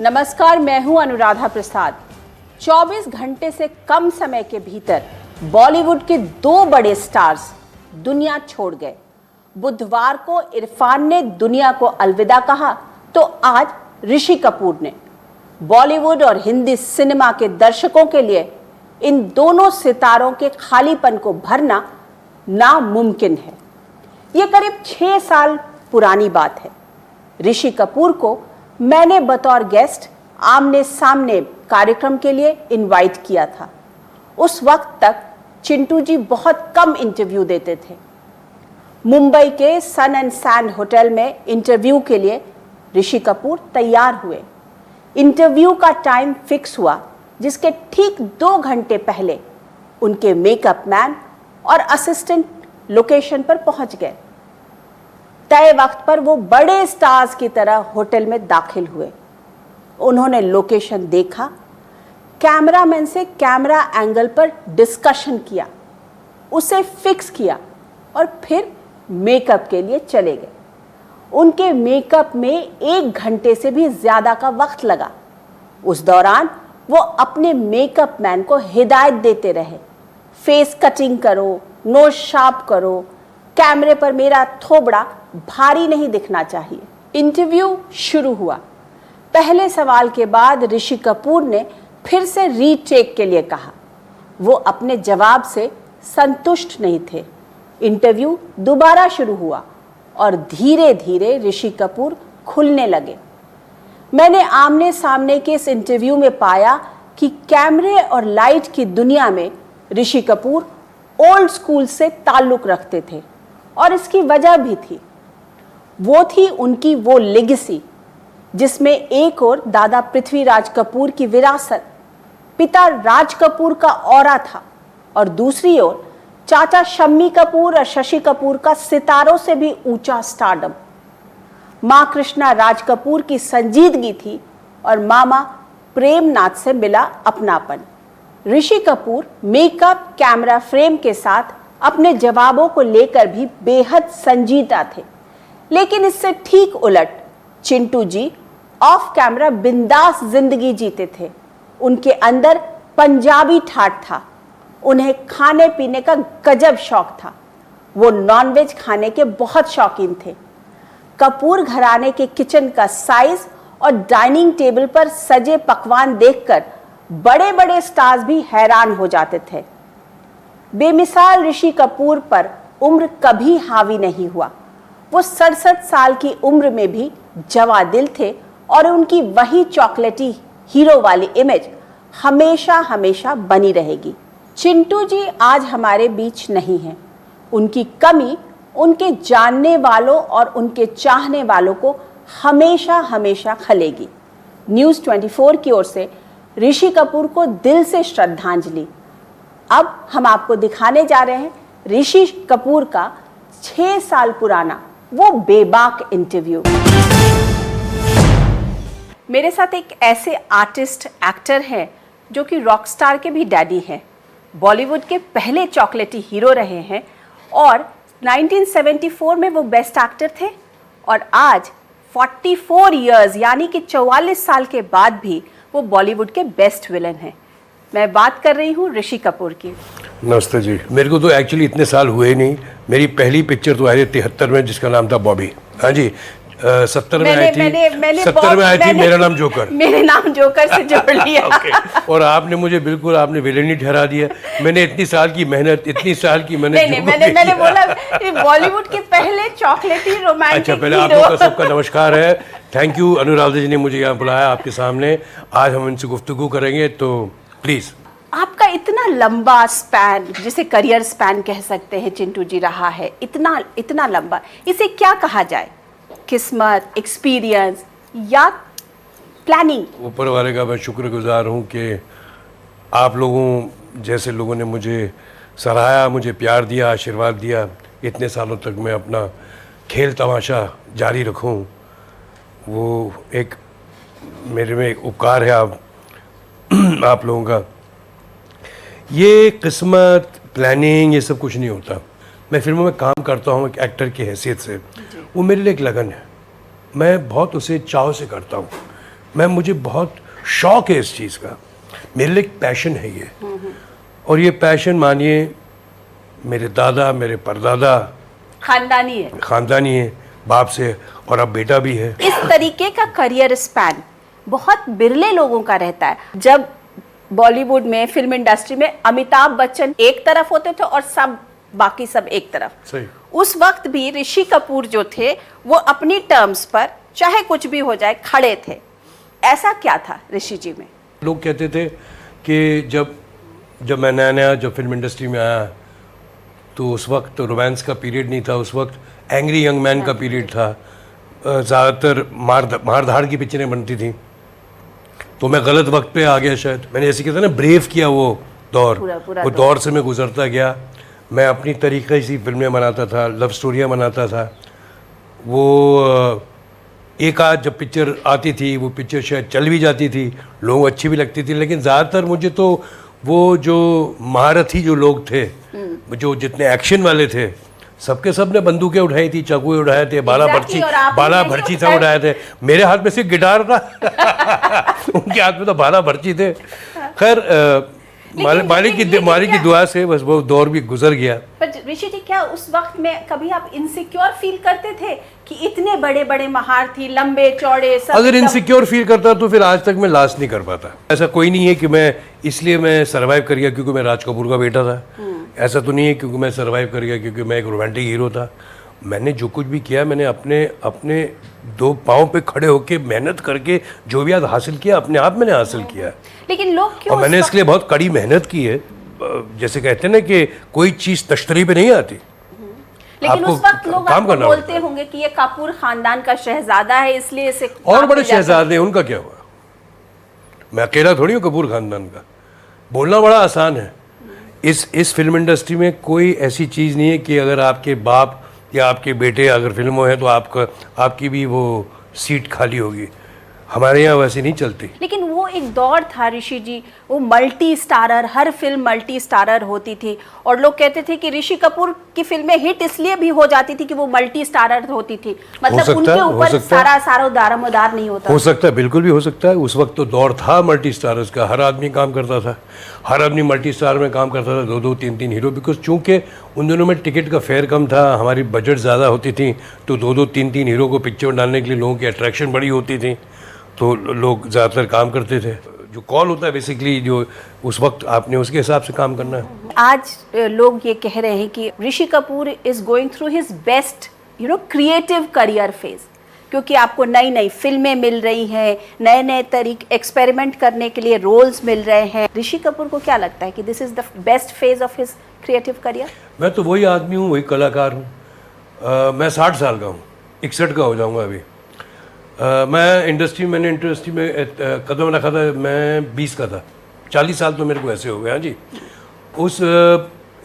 नमस्कार, मैं हूं अनुराधा प्रसाद। 24 घंटे से कम समय के भीतर बॉलीवुड के दो बड़े स्टार्स दुनिया छोड़ गए। बुधवार को इरफान ने दुनिया को अलविदा कहा तो आज ऋषि कपूर ने। बॉलीवुड और हिंदी सिनेमा के दर्शकों के लिए इन दोनों सितारों के खालीपन को भरना नामुमकिन है। ये करीब 6 साल पुरानी बात है। ऋषि कपूर को मैंने बतौर गेस्ट आमने सामने कार्यक्रम के लिए इनवाइट किया था। उस वक्त तक चिंटू जी बहुत कम इंटरव्यू देते थे। मुंबई के सन एंड सैंड होटल में इंटरव्यू के लिए ऋषि कपूर तैयार हुए। इंटरव्यू का टाइम फिक्स हुआ, जिसके ठीक 2 घंटे पहले उनके मेकअप मैन और असिस्टेंट लोकेशन पर पहुंच गए। तय वक्त पर वो बड़े स्टार्स की तरह होटल में दाखिल हुए। उन्होंने लोकेशन देखा, कैमरामैन से कैमरा एंगल पर डिस्कशन किया, उसे फिक्स किया और फिर मेकअप के लिए चले गए। उनके मेकअप में 1 घंटे से भी ज्यादा का वक्त लगा। उस दौरान वो अपने मेकअप मैन को हिदायत देते रहे, फेस कटिंग करो, नोज शार्प करो, कैमरे पर मेरा थोबड़ा भारी नहीं दिखना चाहिए। इंटरव्यू शुरू हुआ। पहले सवाल के बाद ऋषि कपूर ने फिर से रीटेक के लिए कहा। वो अपने जवाब से संतुष्ट नहीं थे। इंटरव्यू दोबारा शुरू हुआ और धीरे धीरे ऋषि कपूर खुलने लगे। मैंने आमने सामने के इस इंटरव्यू में पाया कि कैमरे और लाइट की दुनिया में ऋषि कपूर ओल्ड स्कूल से ताल्लुक रखते थे और इसकी वजह भी थी। वो थी उनकी वो लेगेसी, जिसमें एक और दादा पृथ्वीराज कपूर की विरासत, पिता राज कपूर का ऑरा था और दूसरी ओर चाचा शम्मी कपूर और शशि कपूर का सितारों से भी ऊंचा स्टारडम। मां कृष्णा राज कपूर की संजीदगी थी और मामा प्रेमनाथ से मिला अपनापन। Rishi Kapoor makeup, camera frame के साथ अपने जवाबों को लेकर भी बेहद संजीदा थे। लेकिन इससे ठीक उलट चिंटू जी ऑफ कैमरा बिंदास जिंदगी जीते थे। उनके अंदर पंजाबी ठाठ था। उन्हें खाने पीने का गजब शौक था। वो नॉनवेज खाने के बहुत शौकीन थे। कपूर घराने के किचन का साइज और डाइनिंग टेबल पर सजे पकवान देखकर बड़े बड़े स्टार्स भी हैरान हो जाते थे। बेमिसाल ऋषि कपूर पर उम्र कभी हावी नहीं हुआ। वो 67 साल की उम्र में भी जवां दिल थे और उनकी वही चॉकलेटी हीरो वाली इमेज हमेशा हमेशा बनी रहेगी। चिंटू जी आज हमारे बीच नहीं हैं। उनकी कमी उनके जानने वालों और उनके चाहने वालों को हमेशा हमेशा खलेगी। न्यूज़ 24 की ओर से ऋषि कपूर को दिल से श्रद्धांजलि। अब हम आपको दिखाने जा रहे हैं ऋषि कपूर का 6 साल पुराना वो बेबाक इंटरव्यू। मेरे साथ एक ऐसे आर्टिस्ट, एक्टर हैं जो कि रॉक स्टार के भी डैडी हैं, बॉलीवुड के पहले चॉकलेटी हीरो रहे हैं और 1974 में वो बेस्ट एक्टर थे और आज 44 इयर्स यानी कि 44 साल के बाद भी वो बॉलीवुड के बेस्ट विलन हैं। मैं बात कर रही हूँ ऋषि कपूर की। नमस्ते जी। मेरे को तो एक्चुअली इतने साल हुए नहीं। मेरी पहली पिक्चर तो आई थी 73 में, जिसका नाम था बॉबी। हाँ जी, 70 में आई थी। 70 में आई थी मेरा नाम जोकर। मेरे नाम जोकर से जोड़ लिया। okay. और आपने मुझे बिल्कुल आपने विलेन ही ठहरा दिया। मैंने इतनी साल की मेहनत, इतनी साल की मैंने बोला बॉलीवुड के पहले चॉकलेटी रोमांटिक। अच्छा, पहले आप लोग का सबका नमस्कार है। थैंक यू अनुराधा जी ने मुझे यहाँ बुलाया आपके सामने। आज हम इनसे गुफ्तगू करेंगे, तो प्लीज। आपका इतना लंबा स्पैन, जिसे करियर स्पैन कह सकते हैं, चिंटू जी रहा है, इतना लंबा, इसे क्या कहा जाए? किस्मत, एक्सपीरियंस या प्लानिंग? ऊपर वाले का मैं शुक्रगुजार हूँ कि आप लोगों जैसे लोगों ने मुझे सराहा, मुझे प्यार दिया, आशीर्वाद दिया। इतने सालों तक मैं अपना खेल तमाशा जारी रखूँ, वो एक मेरे में एक उपकार है आप लोगों का। ये किस्मत, प्लानिंग, ये सब कुछ नहीं होता। मैं फिल्मों में काम करता हूँ एक एक्टर की हैसियत से, वो मेरे लिए एक लगन है। मैं बहुत उसे चाव से करता हूँ। मुझे बहुत शौक है इस चीज़ का, मेरे लिए एक पैशन है ये। और ये पैशन मानिए मेरे दादा, मेरे परदादा, खानदानी है, बाप से, और अब बेटा भी है। इस तरीके का करियर स्पैन बहुत बिरले लोगों का रहता है। जब बॉलीवुड में, फिल्म इंडस्ट्री में अमिताभ बच्चन एक तरफ होते थे और बाकी सब एक तरफ। सही। उस वक्त भी ऋषि कपूर जो थे वो अपनी टर्म्स पर चाहे कुछ भी हो जाए खड़े थे। ऐसा क्या था ऋषि जी में? लोग कहते थे कि जब मैं नया जब फिल्म इंडस्ट्री में आया तो उस वक्त रोमांस का पीरियड नहीं था, उस वक्त एंग्री यंग मैन का पीरियड था। ज़्यादातर मार धाड़ की पिक्चरें बनती थी, तो मैं गलत वक्त पे आ गया शायद। मैंने जैसे कहता ना ब्रेव किया वो दौर, वो दौर से मैं गुजरता गया। मैं अपनी तरीके से फिल्में बनाता था, लव स्टोरियाँ बनाता था। वो एक आध जब पिक्चर आती थी वो पिक्चर शायद चल भी जाती थी, लोगों अच्छी भी लगती थी, लेकिन ज़्यादातर मुझे तो वो जो महारथी जो लोग थे, जो जितने एक्शन वाले थे, सबके सब ने बंदूकें उठाई थी, चाकुए उठाए थे, बाला भर्ची सब उठाए थे। मेरे हाथ में सिर्फ गिटार था उनके हाथ में तो बाला भर्ची थे। खैर मालिक की दुआ से बस वो दौर भी गुजर गया। पर ऋषि जी, क्या उस वक्त में कभी आप इनसिक्योर फील करते थे कि इतने बड़े बड़े महारथी, लंबे चौड़े सब? अगर इनसिक्योर फील करता तो फिर आज तक मैं लास्ट नहीं कर पाता। ऐसा कोई नहीं है कि मैं सरवाइव कर गया क्योंकि मैं राज कपूर का बेटा था। ऐसा तो नहीं है क्योंकि मैं सरवाइव कर गया क्योंकि मैं एक रोमांटिक हीरो था। मैंने जो कुछ भी किया, मैंने अपने दो पाँव पे खड़े होके मेहनत करके जो भी आज हासिल किया, अपने आप मैंने हासिल किया। लेकिन लोग क्यों? और मैंने इसके लिए बहुत कड़ी मेहनत की है। जैसे कहते हैं ना कि कोई चीज़ तश्तरी पे नहीं आती। लेकिन उस वक्त लोग आपको बोलते होंगे कि ये कपूर खानदान का शहजादा है, इसलिए इसे और बड़े शहजादे, उनका क्या हुआ? मैं अकेला थोड़ी हूँ कपूर खानदान का। बोलना बड़ा आसान है। इस फिल्म इंडस्ट्री में कोई ऐसी चीज़ नहीं है कि अगर आपके बाप या आपके बेटे अगर फिल्मों हैं तो आपकी भी वो सीट खाली होगी। हमारे यहाँ वैसे नहीं चलती। लेकिन वो एक दौर था ऋषि जी, वो मल्टी स्टारर, हर फिल्म मल्टी स्टारर होती थी और लोग कहते थे कि ऋषि कपूर की फिल्में हिट इसलिए भी हो जाती थी कि वो मल्टी स्टारर होती थी। मतलब उनके ऊपर सारा दारोमदार नहीं होता। हो सकता है, बिल्कुल भी हो सकता है। उस वक्त तो दौर था मल्टी स्टारर्स का, हर आदमी काम करता था, हर आदमी मल्टी स्टार में काम करता था, 2-2, 3-3 हीरो। बिकॉज चूँकि उन दिनों में टिकट का फेयर कम था, हमारी बजट ज़्यादा होती थी, तो 2-2, 3-3 हीरो को पिक्चर में डालने के लिए लोगों की अट्रैक्शन बड़ी होती थी, तो लोग ज़्यादातर काम करते थे। जो कॉल होता है बेसिकली, जो उस वक्त आपने उसके हिसाब से काम करना है। आज लोग ये कह रहे हैं कि Rishi Kapoor is going through his best creative career phase, क्योंकि आपको नई नई फिल्में मिल रही हैं, नए नए तरीके एक्सपेरिमेंट करने के लिए रोल्स मिल रहे हैं। ऋषि कपूर को क्या लगता है कि this is the best phase of his creative career? मैं तो वही आदमी हूँ, वही कलाकार हूँ। मैं 60 साल का हूँ, 61 का हो जाऊँगा अभी। मैंने इंडस्ट्री में कदम रखा था, मैं 20 का था। 40 साल तो मेरे को ऐसे हो गए। हाँ जी।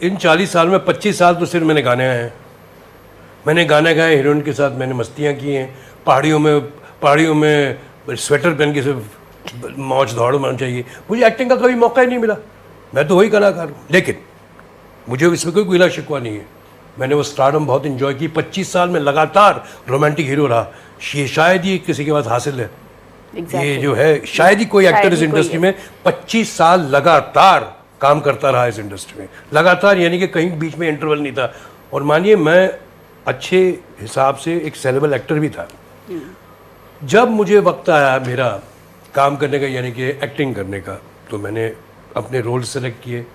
इन 40 साल में 25 साल तो सिर्फ मैंने गाने गाए हैं। मैंने गाने गाए, हीरोइन के साथ मैंने मस्तियाँ की हैं, पहाड़ियों में स्वेटर पहन के सिर्फ मौज दौड़ मारना चाहिए। मुझे एक्टिंग का कभी मौका ही नहीं मिला। मैं तो वही कलाकार हूँ, लेकिन मुझे इसमें कोई गिला शिकवा नहीं है। मैंने वो स्टारडम बहुत इन्जॉय की। 25 साल में लगातार रोमांटिक हीरो रहा। ये शायद ही किसी के पास हासिल है। ये जो है शायद ही कोई एक्टर इस इंडस्ट्री में 25 साल लगातार काम करता रहा इस इंडस्ट्री में, लगातार, यानी कि कहीं बीच में इंटरवल नहीं था। और मानिए मैं अच्छे हिसाब से एक सेलेबल एक्टर भी था। जब मुझे वक्त आया मेरा काम करने का, यानी कि एक्टिंग करने का, तो मैंने अपने रोल सेलेक्ट किए,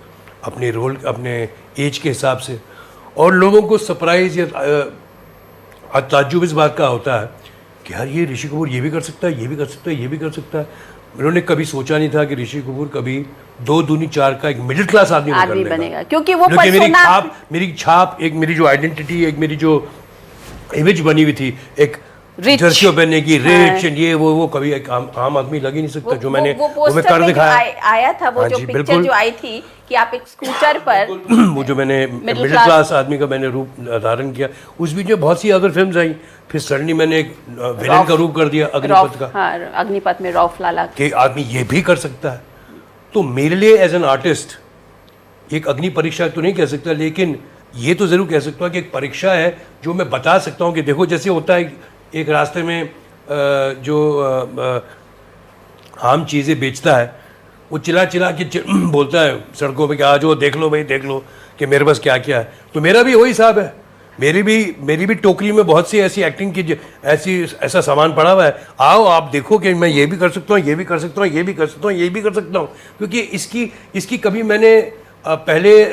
अपने एज के हिसाब से। और लोगों को सरप्राइज या ताज्जुब इस बात का होता है कि यार ये ऋषि कपूर ये भी कर सकता है, ये भी कर सकता है, ये भी कर सकता है। उन्होंने कभी सोचा नहीं था कि ऋषि कपूर कभी 2 दूनी 4 का एक मिडिल क्लास आदमी बनेगा, क्योंकि वो मेरी छाप, एक मेरी जो आइडेंटिटी, एक मेरी जो इमेज बनी हुई थी, एक जर्सियों पहनने की, रिच, ये वो कभी एक आम आदमी लग ही नहीं सकता। जो मैंने वो मैं कर दिखाया, आया था वो जो पिक्चर जो आई थी कि आप एक स्कूटर पर वो जो मैंने मिडिल क्लास आदमी का मैंने रूप धारण किया। उस बीच में बहुत सी अदर फिल्म्स आई, फिर सडनली मैंने एक विलेन का रूप कर दिया, अग्निपथ का। हाँ, अग्निपथ में रौफ लाला कि आदमी ये भी कर सकता है। तो मेरे लिए एज एन आर्टिस्ट एक अग्नि परीक्षा तो नहीं कह सकता, लेकिन ये तो ज़रूर कह सकता हूँ कि एक परीक्षा है जो मैं बता सकता हूँ कि देखो, जैसे होता है एक रास्ते में जो आम चीज़ें बेचता है, वो चिल्ला चिल्ला के बोलता है सड़कों पे कि आ जाओ देख लो भाई देख लो कि मेरे पास क्या क्या है। तो मेरा भी वही हिसाब है, मेरी भी टोकरी में बहुत सी ऐसी एक्टिंग की ऐसा सामान पड़ा हुआ है, आओ आप देखो कि मैं ये भी कर सकता हूँ, ये भी कर सकता हूँ, ये भी कर सकता हूँ, ये भी कर सकता हूँ। क्योंकि इसकी कभी मैंने पहले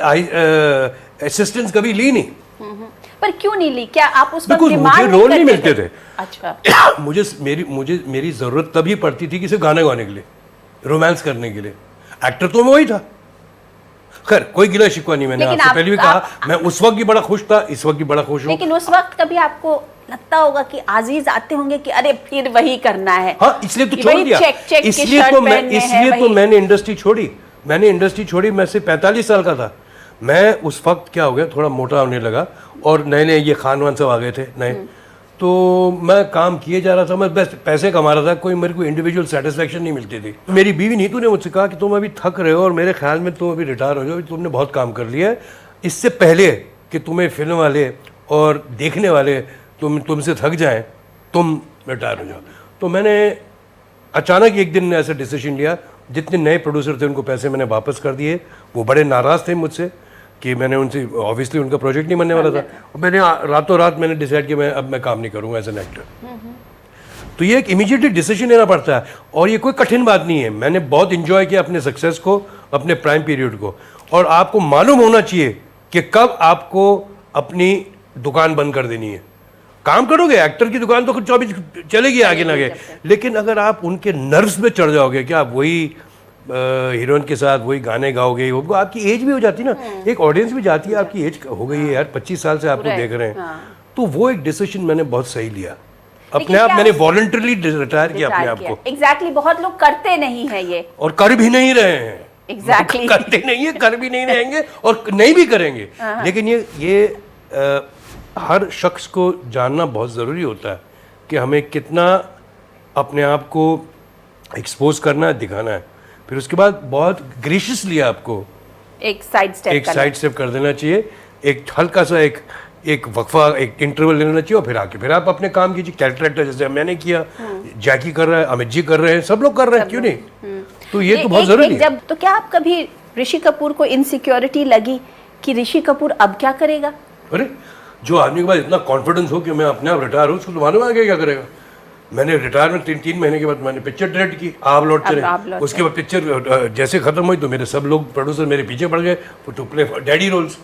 असिस्टेंस कभी ली नहीं। पर क्यों नहीं ली? क्या आप उस वक्त बिकॉज डिमांड मुझे रोल नहीं करते मिलते थे। अच्छा। मेरी ज़रूरत तभी पड़ती थी कि सिर्फ गाने गाने के लिए, रोमांस करने के लिए। एक्टर तो मैं वही था। खैर कोई गिला शिकवा नहीं, मैंने आपसे पहले भी कहा मैं उस वक्त भी बड़ा खुश था, इस वक्त भी बड़ा खुश हूँ। लेकिन उस वक्त कभी आपको लगता होगा कि आजीज आते होंगे कि अरे फिर वही करना है? हाँ, इसलिए तो छोड़ दिया। इसलिए तो मैंने इंडस्ट्री छोड़ी। मैं सिर्फ 45 साल का था। मैं उस वक्त क्या हो गया, थोड़ा मोटा होने लगा और नए नए ये खान वान सब आ गए थे नए। तो मैं काम किए जा रहा था, मैं बस पैसे कमा रहा था, कोई मेरे को इंडिविजुअल सेटिस्फेक्शन नहीं मिलती थी। मेरी बीवी नीतू ने मुझसे कहा कि तुम अभी थक रहे हो और मेरे ख्याल में तुम अभी रिटायर हो जाओ, तुमने बहुत काम कर लिया है, इससे पहले कि तुम्हें फिल्म वाले और देखने वाले तुमसे थक जाएं, तुम रिटायर हो जाओ। तो मैंने अचानक एक दिन ऐसा डिसीजन लिया। जितने नए प्रोड्यूसर थे उनको पैसे मैंने वापस कर दिए। वो बड़े नाराज़ थे मुझसे कि मैंने उनसे, ऑब्वियसली उनका प्रोजेक्ट नहीं बनने वाला था। और मैंने रातों रात मैंने डिसाइड किया अब मैं काम नहीं करूँगा एज एन एक्टर। तो ये एक इमीडिएटली डिसीजन लेना पड़ता है और ये कोई कठिन बात नहीं है। मैंने बहुत इंजॉय किया अपने सक्सेस को, अपने प्राइम पीरियड को। और आपको मालूम होना चाहिए कि कब आपको अपनी दुकान बंद कर देनी है। काम करोगे, एक्टर की दुकान तो खुद 24 चलेगी आगे ना आगे, लेकिन अगर आप उनके नर्व्स में चढ़ जाओगे कि आप वही हीरोइन के साथ वही गाने गाओगे, वो आपकी एज भी हो जाती है ना, एक ऑडियंस भी जाती है, आपकी एज हो गई है यार, 25 साल से आपको देख रहे हैं। तो वो एक डिसीजन मैंने बहुत सही लिया अपने आप। मैंने वॉलंटरली रिटायर किया अपने आप को। एग्जैक्टली, बहुत लोग करते नहीं है ये, और कर भी नहीं रहे हैं। एग्जैक्टली करते नहीं है, कर भी नहीं रहेंगे और नहीं भी करेंगे। लेकिन ये हर शख्स को जानना बहुत ज़रूरी होता है कि हमें कितना अपने आप को एक्सपोज करना है, दिखाना है। फिर उसके बाद बहुत ग्रेशियसली आपको एक साइड स्टेप कर देना चाहिए, एक हल्का सा एक वक्फा, एक इंटरवल लेना चाहिए और फिर आप अपने काम कीजिए। कैरेक्टर एक्टर जैसे मैंने किया, जैकी कर रहा है, अमित जी कर रहे हैं, सब लोग कर रहे हैं, क्यों नहीं? तो ये तो बहुत जरूरी है। तो क्या आप कभी ऋषि कपूर को इनसिक्योरिटी लगी कि ऋषि कपूर अब क्या करेगा? अरे जो आदमी के पास इतना कॉन्फिडेंस हो कि मैं अपने आप रिटायर हूँ, उसको तो मालूम है क्या करेगा। मैंने रिटायरमेंट 3 महीने के बाद मैंने पिक्चर डायरेक्ट की, आप लौट चले। उसके बाद पिक्चर जैसे खत्म हुई तो मेरे सब लोग प्रोड्यूसर मेरे पीछे पड़ गए टू प्ले डैडी रोल्स।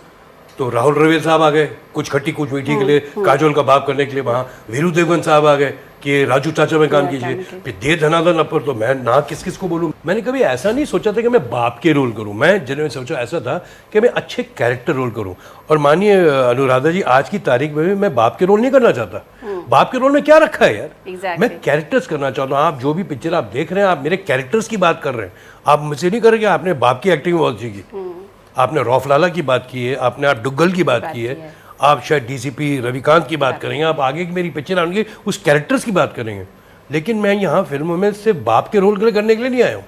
तो राहुल रवेल साहब आ गए कुछ खट्टी कुछ मीठी के लिए, काजोल का बाप करने के लिए। वहाँ वीरू देवगन साहब आ गए कि राजू चाचा में काम कीजिए। फिर दे धनाधन अपर, तो मैं ना किस को बोलूँ। मैंने कभी ऐसा नहीं सोचा था कि मैं बाप के रोल करूँ। मैं जिन्होंने सोचा ऐसा था कि मैं अच्छे कैरेक्टर रोल करूँ। और मानिए अनुराधा जी, आज की तारीख में भी मैं बाप के रोल नहीं करना चाहता। बाप के रोल में क्या रखा है यार, मैं कैरेक्टर्स करना चाहता हूँ। आप जो भी पिक्चर आप देख रहे हैं, आप मेरे कैरेक्टर्स की बात कर रहे हैं। आप मुझे नहीं कर रहे कि आपने बाप की एक्टिंग बहुत अच्छी की। आपने रौफ लाला की बात की है, आपने आप डुग्गल की बात की है, आप शायद डीसीपी रविकांत की बात करेंगे, आप आगे की मेरी पिक्चर आएंगे उस कैरेक्टर्स की बात करेंगे। लेकिन मैं यहाँ फिल्मों में सिर्फ बाप के रोल करने के लिए नहीं आया हूँ।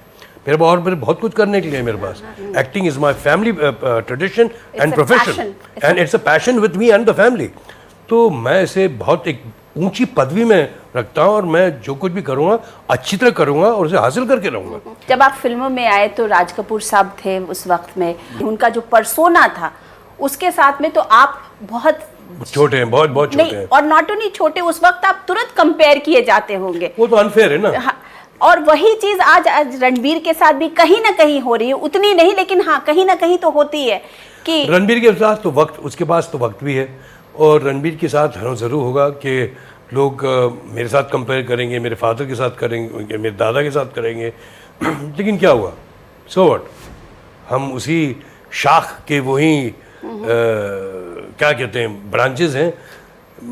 मेरे बहुत कुछ करने के लिए मेरे पास। Acting is my family tradition and profession and it's a passion with me and the family. तो मैं इसे बहुत एक ऊंची पदवी में रखता हूँ और मैं जो कुछ भी करूँगा अच्छी तरह करूँगा और उसे हासिल करके रहूँगा। जब आप फिल्मों में आए तो राज कपूर साहब थे उस वक्त में, उनका जो पर्सोना था उसके साथ में तो आप बहुत छोटे हैं, बहुत छोटे हैं। और नॉट ओनली छोटे, उस वक्त आप तुरंत कंपेयर किए जाते होंगे। वो तो अनफेयर है ना। हाँ, और वही चीज आज रणबीर के साथ भी कहीं ना कहीं हो रही है, उतनी नहीं लेकिन हाँ कहीं ना कहीं तो होती है कि रणबीर के साथ तो वक्त, उसके पास तो वक्त भी है। और रणबीर के साथ ज़रूर होगा कि लोग मेरे साथ कंपेयर करेंगे, मेरे फादर के साथ करेंगे, मेरे दादा के साथ करेंगे। लेकिन क्या हुआ, सो व्हाट, हम उसी शाख के वही क्या कहते हैं ब्रांचेस हैं।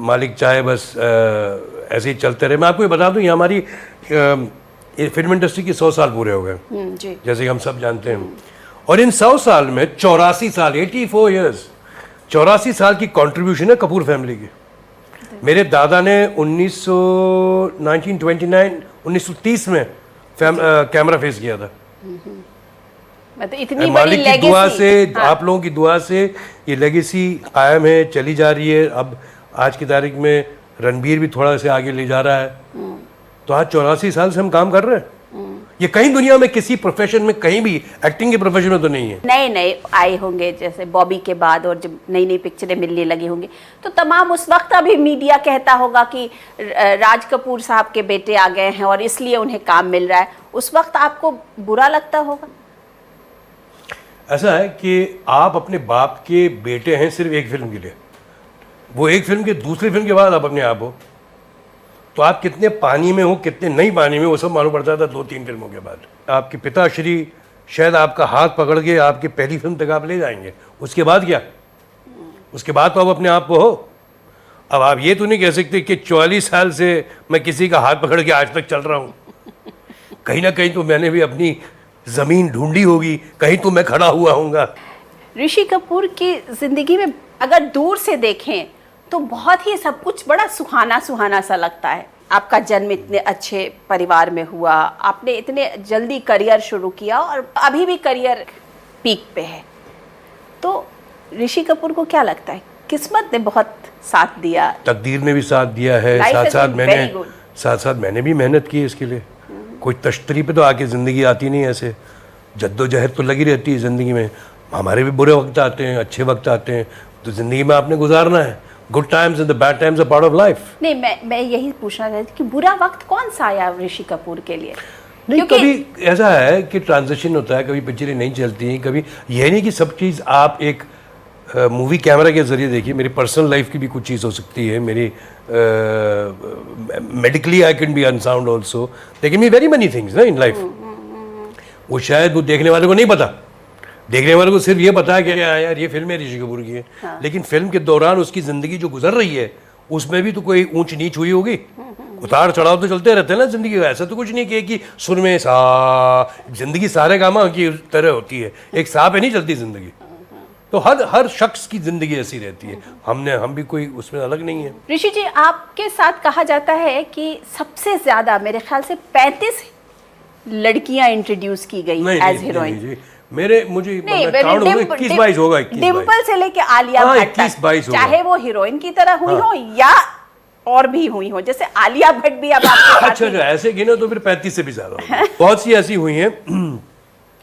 मालिक चाहे बस ऐसे ही चलते रहे। मैं आपको ये बता दूं, ये हमारी फिल्म इंडस्ट्री की 100 साल पूरे हो गए जैसे कि हम सब जानते हैं। और इन 100 साल में 84 साल 84 ईयर्स 84 साल की कंट्रीब्यूशन है कपूर फैमिली की। मेरे दादा ने 1929 में कैमरा फेस किया था। मतलब इतनी मालिक की दुआ से, आप लोगों की दुआ से ये लेगेसी कायम है, चली जा रही है। अब आज की तारीख में रणबीर भी थोड़ा से आगे ले जा रहा है। तो आज 84 साल से हम काम कर रहे हैं। ये कहीं दुनिया में किसी प्रोफेशन में, कहीं भी एक्टिंग के प्रोफेशन में तो नहीं है। नए नए आए होंगे जैसे बॉबी के बाद, और जब नई नई पिक्चरें मिलने लगी होंगी तो तमाम उस वक्त अभी मीडिया कहता होगा कि राज कपूर साहब के बेटे आ गए हैं और इसलिए उन्हें काम मिल रहा है। उस वक्त आपको बुरा लगता होगा? ऐसा है कि आप अपने बाप के बेटे हैं सिर्फ एक फिल्म के लिए, वो एक फिल्म के दूसरी फिल्म के बाद आप अपने आप हो, तो आप कितने पानी में हो, कितने नहीं पानी में, वो सब मालूम पड़ता था 2-3 फिल्मों के बाद। आपके पिताश्री शायद आपका हाथ पकड़ के आपकी पहली फिल्म तक आप ले जाएंगे, उसके बाद क्या? उसके बाद तो आप अपने आप को हो। अब आप ये तो नहीं कह सकते कि 44 साल से मैं किसी का हाथ पकड़ के आज तक चल रहा हूँ। कहीं ना कहीं तो मैंने भी अपनी ज़मीन ढूंढी होगी, कहीं तो मैं खड़ा हुआ हूँगा। ऋषि कपूर की ज़िंदगी में अगर दूर से देखें तो बहुत ही सब कुछ बड़ा सुहाना सुहाना सा लगता है। आपका जन्म इतने अच्छे परिवार में हुआ, आपने इतने जल्दी करियर शुरू किया और अभी भी करियर पीक पे है। तो ऋषि कपूर को क्या लगता है, किस्मत ने बहुत साथ दिया, तकदीर ने भी साथ दिया है, साथ साथ मैंने भी मेहनत की इसके लिए। कोई तश्तरी पे तो आके ज़िंदगी आती नहीं ऐसे, जद्दोजहद तो लगी रहती है ज़िंदगी में। हमारे भी बुरे वक्त आते हैं, अच्छे वक्त आते हैं, तो ज़िंदगी में आपने गुजारना है। Good times and the bad times are part of life. नहीं, मैं यही पूछना चाहती थी कि बुरा वक्त कौन सा आया ऋषि कपूर के लिए? नहीं, कभी ऐसा है कि ट्रांजिशन होता है, कभी पिक्चरें नहीं चलती हैं, कभी यह नहीं कि सब चीज़ आप एक मूवी कैमरा के जरिए देखिए। मेरी पर्सनल लाइफ की भी कुछ चीज़ हो सकती है, मेरी medically I can be unsound also, there can be very many things ना इन लाइफ। वो शायद वो देखने वाले को नहीं पता, देखने वाले को सिर्फ ये पता है कि यार ये फिल्म है ऋषि कपूर की है। हाँ। लेकिन फिल्म के दौरान उसकी ज़िंदगी जो गुजर रही है उसमें भी तो कोई ऊंच नीच हुई होगी, उतार चढ़ाव तो चलते रहते हैं ना ज़िंदगी में। ऐसा तो कुछ नहीं कि सुर में सा ज़िंदगी सारे गामा की तरह होती है, एक साह पे नहीं चलती ज़िंदगी। तो हर शख्स की ज़िंदगी ऐसी रहती है, हम भी कोई उसमें अलग नहीं है। ऋषि जी, आपके साथ कहा जाता है कि सबसे ज़्यादा मेरे ख्याल से 35 लड़कियां इंट्रोड्यूस की गई एज हीरोइन। मुझे 21-22 होगा। डिम्पल से लेके आलिया भट्ट तक, चाहे वो हीरोइन की तरह हुई हो या और भी हुई हो, जैसे आलिया भट्ट भी अब आपके अच्छा ऐसे गिनो तो फिर 35 से भी ज्यादा बहुत सी ऐसी हुई हैं।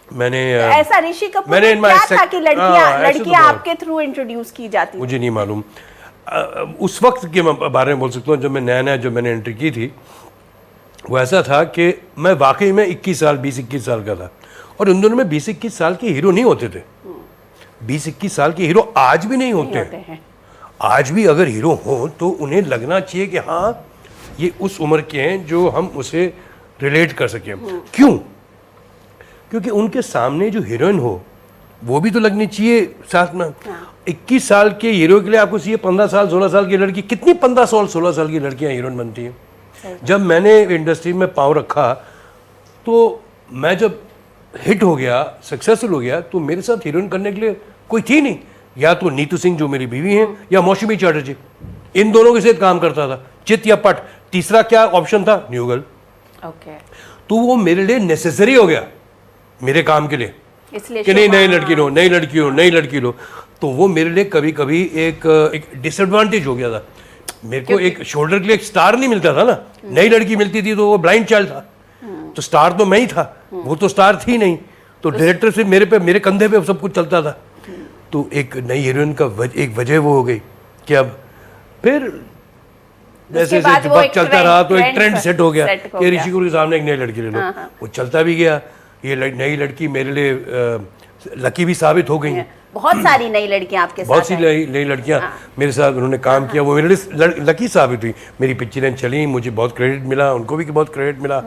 मैंने ऐसा ऋषि कपूर ने क्या था कि लड़कियां आपके थ्रू इंट्रोड्यूस की जाती? मुझे नहीं मालूम। उस वक्त के बारे में बोल सकता हूँ, जब मैं नया जो मैंने एंट्री की थी, वो ऐसा था कि मैं वाकई में 20-21 साल का था, और उन दोनों में 20-21 साल के हीरो नहीं होते थे। 20-21 साल के हीरो आज भी नहीं होते हैं। आज भी अगर हीरो हो तो उन्हें लगना चाहिए कि हाँ ये उस उम्र के हैं जो हम उसे रिलेट कर सकें। क्यों? क्योंकि उनके सामने जो हीरोइन हो वो भी तो लगनी चाहिए साथ में। 21 साल के हीरो के लिए आपको चाहिए 15 साल 16 साल की लड़की। कितनी 15 साल 16 साल की लड़कियां हीरोइन बनती हैं? जब मैंने इंडस्ट्री में पाँव रखा तो मैं जब हिट हो गया, सक्सेसफुल हो गया, तो मेरे साथ हीरोइन करने के लिए कोई थी नहीं। या तो नीतू सिंह जो मेरी बीवी हैं, या मौसमी चटर्जी, इन दोनों के साथ काम करता था, चित या पट। तीसरा क्या ऑप्शन था? New girl. तो वो मेरे लिए नेसेसरी हो गया मेरे काम के लिए, इसलिए कि नहीं नई लड़की लो, नई लड़की लो, नई लड़की लो। तो वो मेरे लिए कभी कभी एक डिसएडवांटेज हो गया था। मेरे को एक शोल्डर के लिए एक स्टार नहीं मिलता था ना। नई लड़की मिलती थी तो वो ब्लाइंड चाइल्ड था, तो स्टार तो मैं ही था, वो तो स्टार थी नहीं। तो डायरेक्टर से मेरे कंधे पे सब कुछ चलता था। तो एक नई हीरोइन का एक वजह वो हो गई कि अब फिर जैसे जैसे वक्त चलता रहा तो एक ट्रेंड सेट हो गया कि ऋषि कपूर के सामने एक नई लड़की ले लो। वो चलता भी गया। ये नई लड़की मेरे लिए लकी भी साबित हो गई। बहुत सारी नई लड़कियां आपके साथ, बहुत सी नई लड़कियां मेरे साथ उन्होंने काम किया, वो मेरे लिए लकी साबित हुई। मेरी पिक्चरें चली, मुझे बहुत क्रेडिट मिला, उनको भी बहुत क्रेडिट मिला।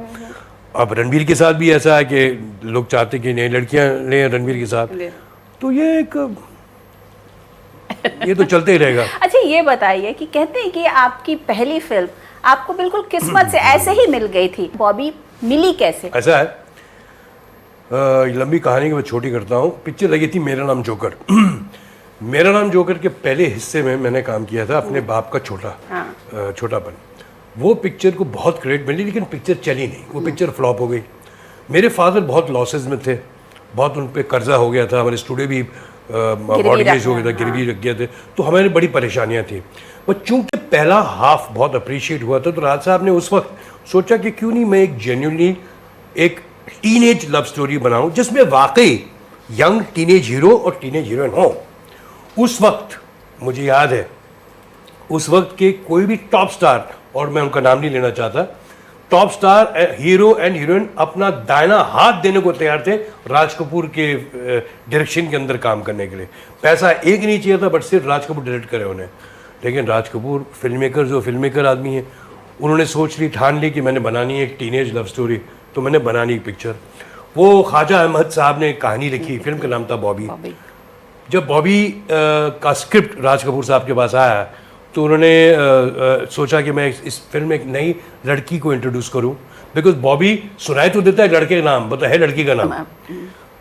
अब रणबीर के साथ भी ऐसा है कि लोग चाहते कि नई लड़कियां लें रणबीर के साथ, तो ये तो चलते ही रहेगा। अच्छा ये बताइए कि कहते हैं कि आपकी पहली फिल्म आपको बिल्कुल किस्मत से ऐसे ही मिल गई थी, बॉबी मिली कैसे? ऐसा है, लंबी कहानी को मैं छोटी करता हूँ। पिक्चर लगी थी मेरा नाम जोकर। मेरा नाम जोकर के पहले हिस्से में मैंने काम किया था अपने बाप का छोटापन। वो पिक्चर को बहुत क्रेडिट मिली, लेकिन पिक्चर चली नहीं, वो पिक्चर फ्लॉप हो गई। मेरे फादर बहुत लॉसेस में थे, बहुत उन पर कर्जा हो गया था, हमारे स्टूडियो भी मॉडगेज हो गया था, गिरवी रख गया थे, तो हमारी बड़ी परेशानियां थी। और चूंकि पहला हाफ बहुत अप्रिशिएट हुआ था, तो राज साहब ने उस वक्त सोचा कि क्यों नहीं मैं एक जेन्युइनली एक टीनेज लव स्टोरी बनाऊं जिसमें वाकई यंग टीनेज हीरो और टीनेज हीरोइन हो। उस वक्त मुझे याद है, उस वक्त के कोई भी टॉप स्टार, और मैं उनका नाम नहीं लेना चाहता, top star hero and heroine अपना दाहिना हाथ देने को तैयार थे राज कपूर के डायरेक्शन के अंदर काम करने के लिए। पैसा एक नहीं चाहिए था, बट सिर्फ राज कपूर डायरेक्ट करे उन्हें। लेकिन राज कपूर फिल्म मेकर, जो फिल्म मेकर आदमी है, उन्होंने सोच ली, ठान ली कि मैंने बनानी है एक टीनेज लव स्टोरी, तो मैंने बनानी एक पिक्चर। वो ख्वाजा अहमद साहब ने कहानी लिखी, फिल्म का नाम था बॉबी। जब बॉबी का स्क्रिप्ट राज कपूर साहब के पास आया तो उन्होंने सोचा कि मैं इस फिल्म में एक नई लड़की को इंट्रोड्यूस करूं, बिकॉज बॉबी सुनाई तो देता है लड़के का नाम, बता है लड़की का नाम।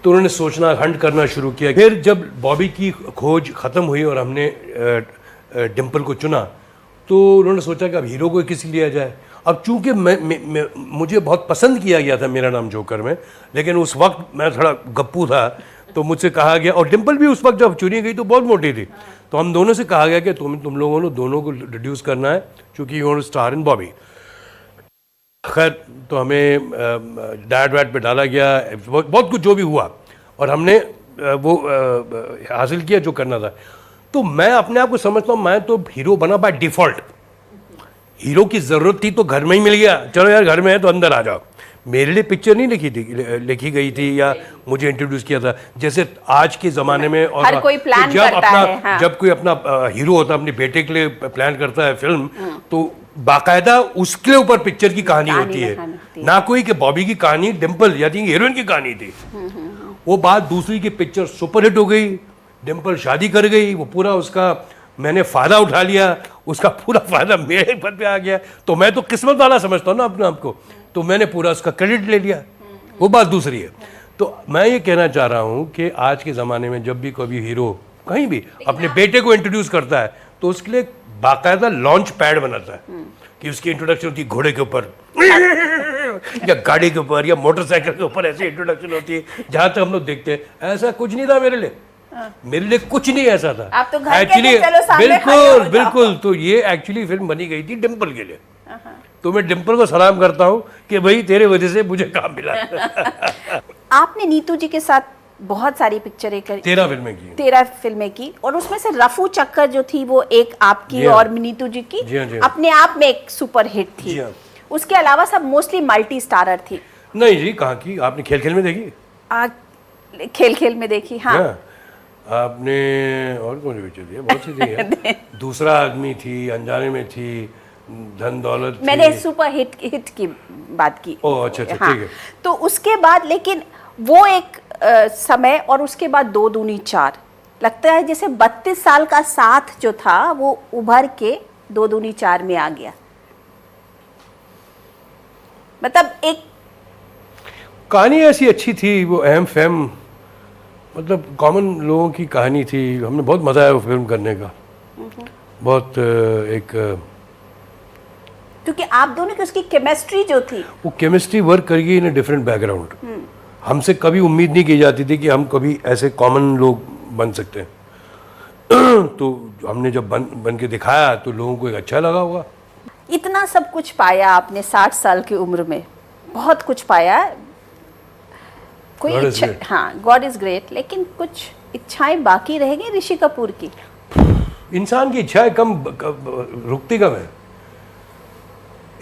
तो उन्होंने सोचना, हंट करना शुरू किया। फिर जब बॉबी की खोज ख़त्म हुई और हमने डिम्पल को चुना, तो उन्होंने सोचा कि अब हीरो को किसी लिया जाए। अब चूंकि मुझे बहुत पसंद किया गया था मेरा नाम जोकर में, लेकिन उस वक्त मैं थोड़ा गप्पू था, तो मुझसे कहा गया, और डिम्पल भी उस वक्त जब चुनी गई तो बहुत मोटी थी, तो हम दोनों से कहा गया कि तुम लोगों ने दोनों को रिड्यूस करना है, क्योंकि you want to star in Bobby. खैर, तो हमें डाइट वाइट पे डाला गया, बहुत कुछ जो भी हुआ, और हमने वो हासिल किया जो करना था। तो मैं अपने आप को समझता हूँ, मैं तो हीरो बना बाय डिफ़ॉल्ट। हीरो की ज़रूरत थी तो घर में ही मिल गया, चलो यार घर में है तो अंदर आ जाओ। मेरे लिए पिक्चर नहीं लिखी गई थी या मुझे इंट्रोड्यूस किया था, जैसे आज के ज़माने में। और हर कोई प्लान करता है, हाँ। जब कोई अपना हीरो होता है, अपने बेटे के लिए प्लान करता है फिल्म, तो बाकायदा उसके ऊपर पिक्चर की कहानी होती है, ना कोई कि बॉबी की कहानी डिम्पल या हीरोइन की कहानी थी। वो बात दूसरी की पिक्चर सुपरहिट हो गई, डिम्पल शादी कर गई, वो पूरा उसका मैंने फ़ायदा उठा लिया, उसका पूरा फ़ायदा मेरे पर पे आ गया, तो मैं तो किस्मत वाला समझता हूँ ना अपने आप को, तो मैंने पूरा उसका क्रेडिट ले लिया। वो बात दूसरी है। तो मैं ये कहना चाह रहा हूँ कि आज के ज़माने में जब भी कोई हीरो कहीं भी अपने बेटे को इंट्रोड्यूस करता है, तो उसके लिए बाकायदा लॉन्च पैड बनाता है कि उसकी इंट्रोडक्शन होती है घोड़े के ऊपर या गाड़ी के ऊपर या मोटरसाइकिल के ऊपर, ऐसी इंट्रोडक्शन होती है। जहाँ तक हम लोग देखते हैं, ऐसा कुछ नहीं था मेरे लिए। मेरे लिए कुछ नहीं ऐसा था। आप तो घर एक्चुअली के चलो सामने बिल्कुल बिल्कुल, तो ये एक्चुअली फिल्म बनी गई थी डिम्पल के लिए। तो मैं डिम्पल को सलाम करता हूँ कि भाई तेरे वजह से मुझे काम मिला। आपने नीतू जी के साथ बहुत सारी पिक्चरें करी, 13 फिल्में की। 13 फिल्में की, और उसमें से रफू चक्कर जो थी वो एक आपकी और नीतू जी की अपने आप में एक सुपर हिट थी। उसके अलावा सब मोस्टली मल्टी स्टारर थी। नहीं जी, कहाँ की? आपने खेल खेल में देखी? खेल खेल में देखी, हाँ। आपने और कौन सी पिक्चर थी? बहुत सी थी। दूसरा आदमी थी, अनजाने में थी, धन दौलत थी। मैंने सुपर हिट की बात की। ओह अच्छा, ठीक है। तो उसके बाद, लेकिन वो एक समय, और उसके बाद 2 दूनी 4, लगता है जैसे 32 साल का साथ जो था वो उभर के 2 दूनी 4 में आ गया। मतलब एक कहानी ऐसी अच्छी थी, वो अहम फहम, मतलब कॉमन लोगों की कहानी थी। हमने बहुत मज़ा आया वो फिल्म करने का, बहुत एक, क्योंकि आप दोनों की उसकी केमिस्ट्री जो थी, वो केमिस्ट्री वर्क करेगी इन अ डिफरेंट बैकग्राउंड। हमसे कभी उम्मीद नहीं की जाती थी कि हम कभी ऐसे कॉमन लोग बन सकते हैं। तो हमने जब बन के दिखाया तो लोगों को एक अच्छा लगा होगा। इतना सब कुछ पाया आपने 60 साल की उम्र में, बहुत कुछ पाया। कोई इच्छा, हाँ, गॉड इज ग्रेट, लेकिन कुछ इच्छाएं बाकी रह गई ऋषि कपूर की। इंसान की इच्छाएं रुकती कम है।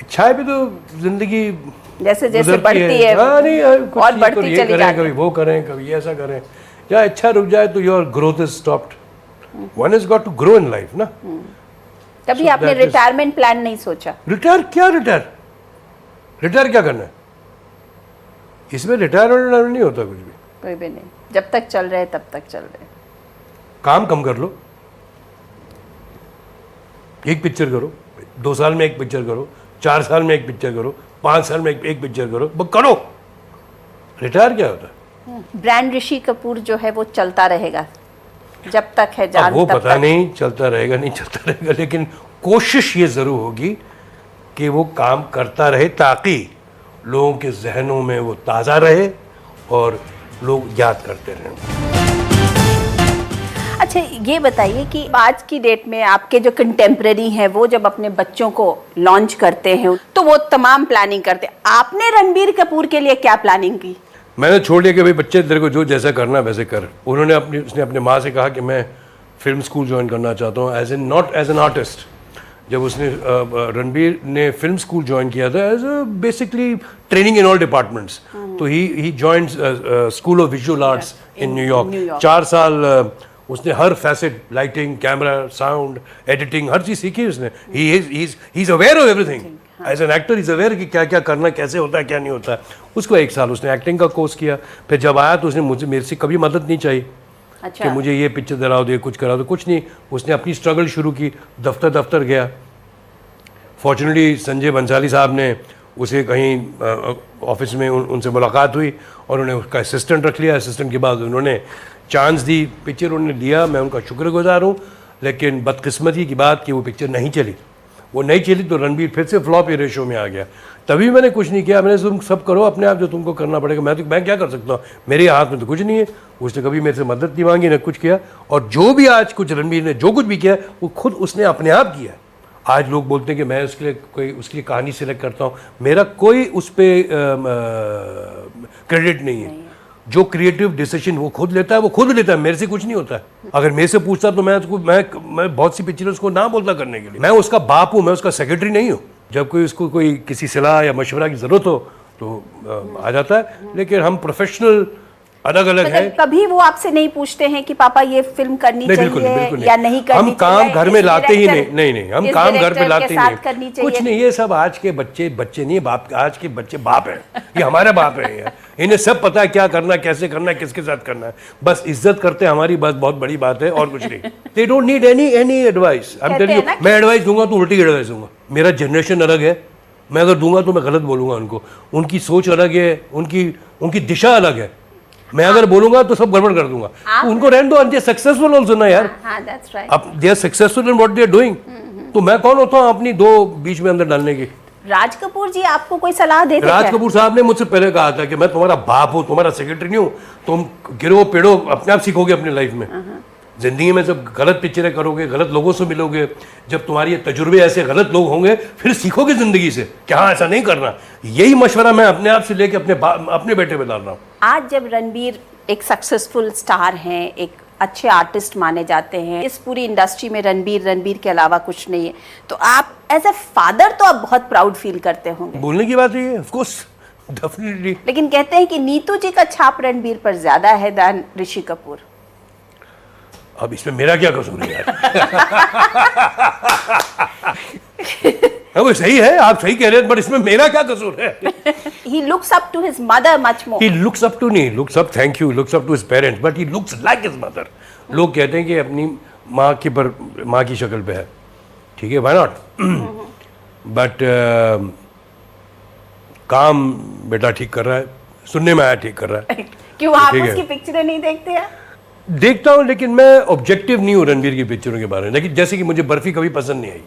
इच्छाएं भी तो जिंदगी जैसे जैसे बढ़ती है, नहीं, और बढ़ती चली जाती है। कभी वो करें, कभी ऐसा करें, या इच्छा रुक जाए तो your growth is stopped. One has got to grow in life ना। कभी आपने रिटायरमेंट प्लान नहीं सोचा? रिटायर क्या करना है इसमें? रिटायरमेंट नहीं होता कुछ भी, कोई भी नहीं। जब तक चल रहे तब तक चल रहे। काम कम कर लो, एक पिक्चर करो, 2 साल में एक पिक्चर करो, 4 साल में एक पिक्चर करो, 5 साल में एक पिक्चर करो, बस करो। रिटायर क्या होता है? ब्रांड ऋषि कपूर जो है वो चलता रहेगा जब तक है जान। वो पता नहीं चलता रहेगा नहीं चलता रहेगा, लेकिन कोशिश ये जरूर होगी कि वो काम करता रहे, ताकि लोगों के जहनों में वो ताज़ा रहे और लोग याद करते रहें। अच्छा ये बताइए कि आज की डेट में आपके जो कंटेम्प्रेरी हैं वो जब अपने बच्चों को लॉन्च करते हैं तो वो तमाम प्लानिंग करते हैं, आपने रणबीर कपूर के लिए क्या प्लानिंग की? मैंने छोड़ दिया कि भाई बच्चे तेरे को जो जैसा करना वैसे कर। उसने अपने माँ से कहा कि मैं फिल्म स्कूल ज्वाइन करना चाहता हूँ as an not as an artist. जब उसने रणबीर ने फिल्म स्कूल ज्वाइन किया था as basically training in all departments, तो he joined school of visual arts in न्यूयॉर्क। 4 साल उसने हर facet, lighting, camera, sound, editing, हर चीज़ सीखी उसने। He is aware of everything as an actor. Is aware कि क्या क्या करना, कैसे होता है, क्या नहीं होता है। उसको 1 साल उसने एक्टिंग का कोर्स किया। फिर जब आया तो उसने मेरे से कभी मदद नहीं चाहिए। अच्छा। कि मुझे ये पिक्चर दिलाओ दे, कुछ करा दो, कुछ नहीं। उसने अपनी स्ट्रगल शुरू की, दफ्तर गया। फॉर्चुनेटली संजय बंसाली साहब ने उसे कहीं ऑफिस में उनसे मुलाकात हुई और उन्होंने उसका असिस्टेंट रख लिया। असिस्टेंट के बाद उन्होंने चांस दी, पिक्चर उन्होंने लिया, मैं उनका शुक्रगुजार हूँ। लेकिन बदकिस्मती की बात कि वो पिक्चर नहीं चली। वो नहीं चली तो रणबीर फिर से फ्लॉप रेशो में आ गया। तभी मैंने कुछ नहीं किया। मैंने तुम सब करो अपने आप जो तुमको करना पड़ेगा, मैं क्या कर सकता हूँ, मेरे हाथ में तो कुछ नहीं है। उसने कभी मेरे से मदद नहीं मांगी, न कुछ किया। और जो भी आज कुछ रणबीर ने जो कुछ भी किया वो खुद उसने अपने आप किया। आज लोग बोलते हैं कि मैं उसके लिए कहानी सिलेक्ट करता हूँ, मेरा कोई उस पर क्रेडिट नहीं है। जो क्रिएटिव डिसीजन वो खुद लेता है, वो खुद लेता है, मेरे से कुछ नहीं होता है। अगर मेरे से पूछता तो मैं बहुत सी पिक्चरें उसको ना बोलता करने के लिए। मैं उसका बाप हूँ, मैं उसका सेक्रेटरी नहीं हूँ। जब उसको कोई किसी सलाह या मशवरा की ज़रूरत हो तो आ जाता है। लेकिन हम प्रोफेशनल अलग अलग है। कभी वो आपसे नहीं पूछते हैं कि पापा ये फिल्म करनी चाहिए या नहीं करनी हम काम घर में लाते ही नहीं, हम काम घर में लाते ही नहीं, कुछ नहीं। ये सब आज के बच्चे नहीं, बाप, आज के बच्चे बाप हैं, ये हमारे बाप हैं यार। इन्हें सब पता है क्या करना, कैसे करना है, किसके साथ करना है। बस इज्जत करते हैं हमारी, बस बहुत बड़ी बात है और कुछ नहीं। They don't need any advice. I am telling you, मैं एडवाइस दूंगा तो उल्टी एडवाइस दूंगा। मेरा जनरेशन अलग है, मैं अगर दूंगा तो मैं गलत बोलूंगा उनको। उनकी सोच अलग है, उनकी दिशा अलग है। मैं अगर बोलूंगा तो सब गड़बड़ कर दूंगा। तो उनको रहने दो, दे सक्सेसफुल आल्सो ना यार। अब they are successful in what they are doing. तो मैं कौन होता हूँ अपनी दो बीच में अंदर डालने की? राज कपूर जी आपको कोई सलाह देते हैं? राज कपूर साहब ने मुझसे पहले कहा था कि मैं तुम्हारा बाप हूँ, तुम्हारा सेक्रेटरी नहीं हूँ। तुम गिरो पेड़ो अपने आप सीखोगे अपनी लाइफ में। जिंदगी में जब गलत पिक्चरें करोगे, गलत लोगों से मिलोगे, जब तुम्हारे ये तजुर्बे ऐसे गलत लोग होंगे, फिर सीखोगे जिंदगी से कि हाँ ऐसा नहीं करना। यही मशवरा मैं अपने आप से लेके अपने बेटे पे डाल रहा हूँ। आज जब रणबीर एक सक्सेसफुल स्टार हैं, एक अच्छे आर्टिस्ट माने जाते हैं, इस पूरी इंडस्ट्री में रणबीर के अलावा कुछ नहीं है, तो आप एज ए फादर तो आप बहुत प्राउड फील करते होंगे। बोलने की बात है, ऑफ कोर्स, डेफिनेटली। लेकिन कहते हैं कि नीतू जी का छाप रणबीर पर ज्यादा है दैन ऋषि कपूर। अब इसमें मेरा क्या कसूर है यार? वो सही है, आप सही कह रहे हैं, बट इसमें मेरा क्या कसूर है? He looks up to his mother much more. He looks up to नहीं, looks up, thank you, looks up to his parents, but he looks like his mother. लोग कहते हैं कि अपनी माँ की शक्ल पे है, ठीक है, why not? But काम बेटा ठीक कर रहा है, सुनने में आया ठीक कर रहा है। क्यों आप उसकी पिक्चरें नहीं देखते हैं? देखता हूँ, लेकिन मैं ऑब्जेक्टिव नहीं हूँ रणबीर की पिक्चरों के बारे में। लेकिन जैसे कि मुझे बर्फी कभी पसंद नहीं आई,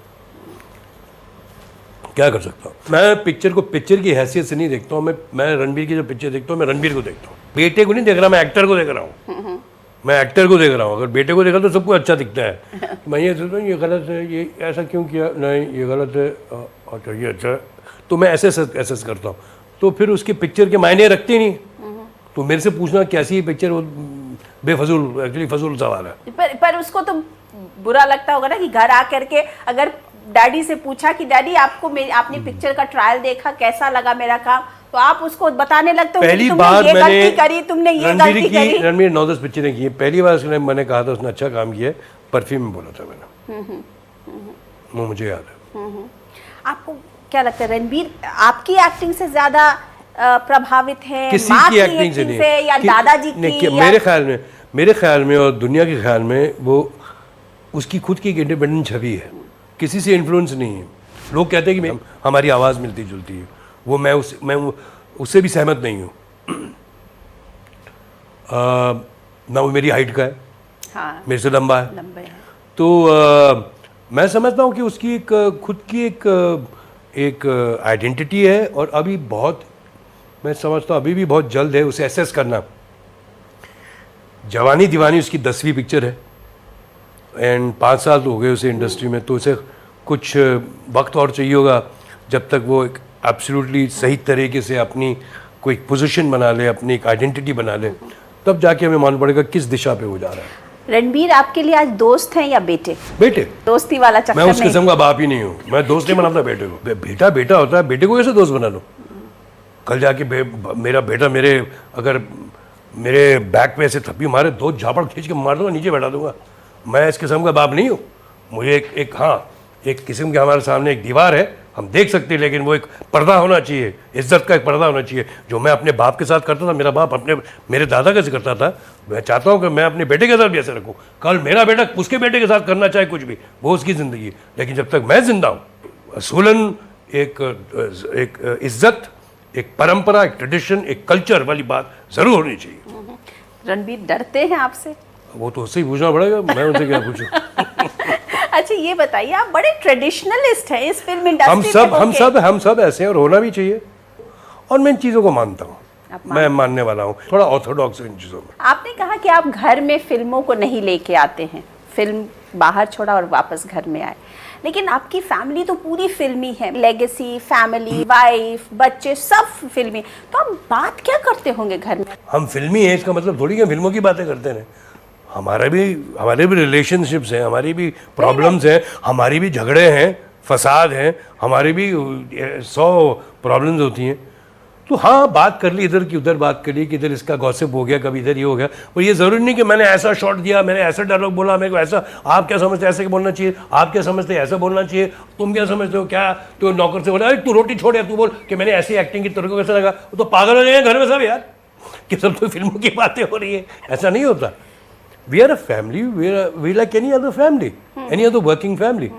क्या कर सकता हूँ? मैं पिक्चर को पिक्चर की हैसियत से नहीं देखता हूँ। मैं रणबीर की जो पिक्चर देखता हूँ, मैं रणबीर को देखता हूँ, बेटे को नहीं देख रहा, मैं एक्टर को देख रहा हूँ। मैं एक्टर को देख रहा हूँ। अगर बेटे को देखा तो सबको अच्छा दिखता है। मैं ये सोचता हूँ ये गलत है, ये ऐसा क्यों किया, नहीं ये गलत है, अच्छा ये अच्छा है, तो मैं एसेस करता हूँ। तो फिर उसकी पिक्चर के मायने रखते नहीं। तो मेरे से पूछना कैसी पिक्चर, वो बेफजूल, एक्चुअली फजूल सवाल है। पर उसको तो बुरा लगता होगा ना कि घर आकर के अगर डैडी से पूछा कि डैडी आपने पिक्चर का ट्रायल देखा, कैसा लगा मेरा काम, तो आप उसको बताने लगते हो पहली कि बार तुमने ये मैंने गलती करी, तुमने ये गलती करी। रणबीर 9-10 पिक्चरें की, पहली बार मैंने कहा था उसने अच्छा काम किया है, परफ्यूम में बोला था मैंने, वो मुझे याद है। आपको क्या लगता है रणबीर आपकी एक्टिंग से ज्यादा प्रभावित है, किसी माँ की एक्टिंग से नहीं, या दादाजी की? मेरे ख्याल में और दुनिया के ख्याल में वो उसकी खुद की एक इंडिपेंडेंट छवि है, किसी से इन्फ्लुएंस नहीं है। लोग कहते हैं कि हमारी आवाज़ मिलती जुलती है, वो मैं उससे भी सहमत नहीं हूँ। ना वो मेरी हाइट का है, हाँ, मेरे से लंबा है, लंबे है। तो मैं समझता हूँ कि उसकी एक खुद की एक आइडेंटिटी है। और अभी बहुत, मैं समझता हूँ अभी भी बहुत जल्द है उसे एसेस करना। जवानी दीवानी उसकी 10वीं पिक्चर है, एंड 5 साल तो हो गए उसे इंडस्ट्री में, तो उसे कुछ वक्त और चाहिए होगा जब तक वो एक एब्सोल्युटली सही तरीके से अपनी कोई पोजीशन बना ले, अपनी एक आइडेंटिटी बना ले, तब जाके हमें मालूम पड़ेगा किस दिशा पे वो जा रहा है। रणबीर आपके लिए आज दोस्त हैं या बेटे? बेटे। दोस्ती वाला चक्कर मैं उस नहीं? किस्म का बाप ही नहीं हूँ, मैं दोस्त नहीं बनाता बेटे को। बेटा बेटा होता है, बेटे को कैसे दोस्त बना लो? कल जाके मेरा बेटा अगर मेरे बैक पे ऐसे थप्पी मारे, 2 झापड़ खींच के मार दूंगा, नीचे बैठा दूंगा। मैं इस किस्म का बाप नहीं हूँ। मुझे एक किस्म के हमारे सामने एक दीवार है, हम देख सकते हैं, लेकिन वो एक पर्दा होना चाहिए, इज्जत का एक पर्दा होना चाहिए। जो मैं अपने बाप के साथ करता था, मेरा बाप मेरे दादा कैसे करता था, मैं चाहता हूँ कि मैं अपने बेटे के साथ भी ऐसे रखूँ। कल मेरा बेटा उसके बेटे के साथ करना चाहे कुछ भी, वो उसकी ज़िंदगी है, लेकिन जब तक मैं जिंदा हूँ, असूलन एक इज्जत, एक परंपरा, एक ट्रेडिशन, एक कल्चर वाली बात ज़रूर होनी चाहिए। रणबीर डरते हैं आपसे? वो तो उससे ही पूछना पड़ेगा, मैं उनसे क्या पूछूं? अच्छा ये बताइए, आप बड़े ट्रेडिशनलिस्ट हैं इस फिल्म इंडस्ट्री में। हम सब ऐसे हैं और होना भी चाहिए, और मैं इन चीज़ों को मानता हूँ, मैं मानने वाला हूँ, थोड़ा ऑर्थोडॉक्स इन चीज़ों में। आपने कहा कि आप घर में फिल्मों को नहीं लेके आते हैं, फिल्म बाहर छोड़ा और वापस घर में आए, लेकिन आपकी फैमिली तो पूरी फिल्मी है, लेगेसी, फैमिली, वाइफ, बच्चे सब फिल्मी, तो आप बात क्या करते होंगे घर में? हम फिल्मी हैं इसका मतलब थोड़ी कि फिल्मों की बातें करते हैं। हमारे भी रिलेशनशिप्स हैं, हमारी भी प्रॉब्लम्स हैं, हमारी भी झगड़े हैं, फसाद हैं, हमारी भी 100 प्रॉब्लम्स होती हैं। तो हाँ, बात कर ली, इधर की उधर बात कर ली कि इधर इसका गॉसिप हो गया, कभी इधर ये हो गया। और ये ज़रूरी नहीं कि मैंने ऐसा शॉट दिया, मैंने ऐसा डायलॉग बोला, मेरे को ऐसा, आप क्या समझते हैं ऐसे बोलना चाहिए, आप क्या समझते हैं ऐसा बोलना चाहिए, तुम क्या समझते हो, क्या तो नौकर से बोला अरे तू रोटी छोड़ यार, तू बोल कि मैंने ऐसी एक्टिंग की, तेरे को कैसा लगा? वो तो पागल हो जाएंगे घर में सब यार, कि सब तो फिल्मों की बातें हो रही है। ऐसा नहीं होता। We are a family, we like any other family, any other working family.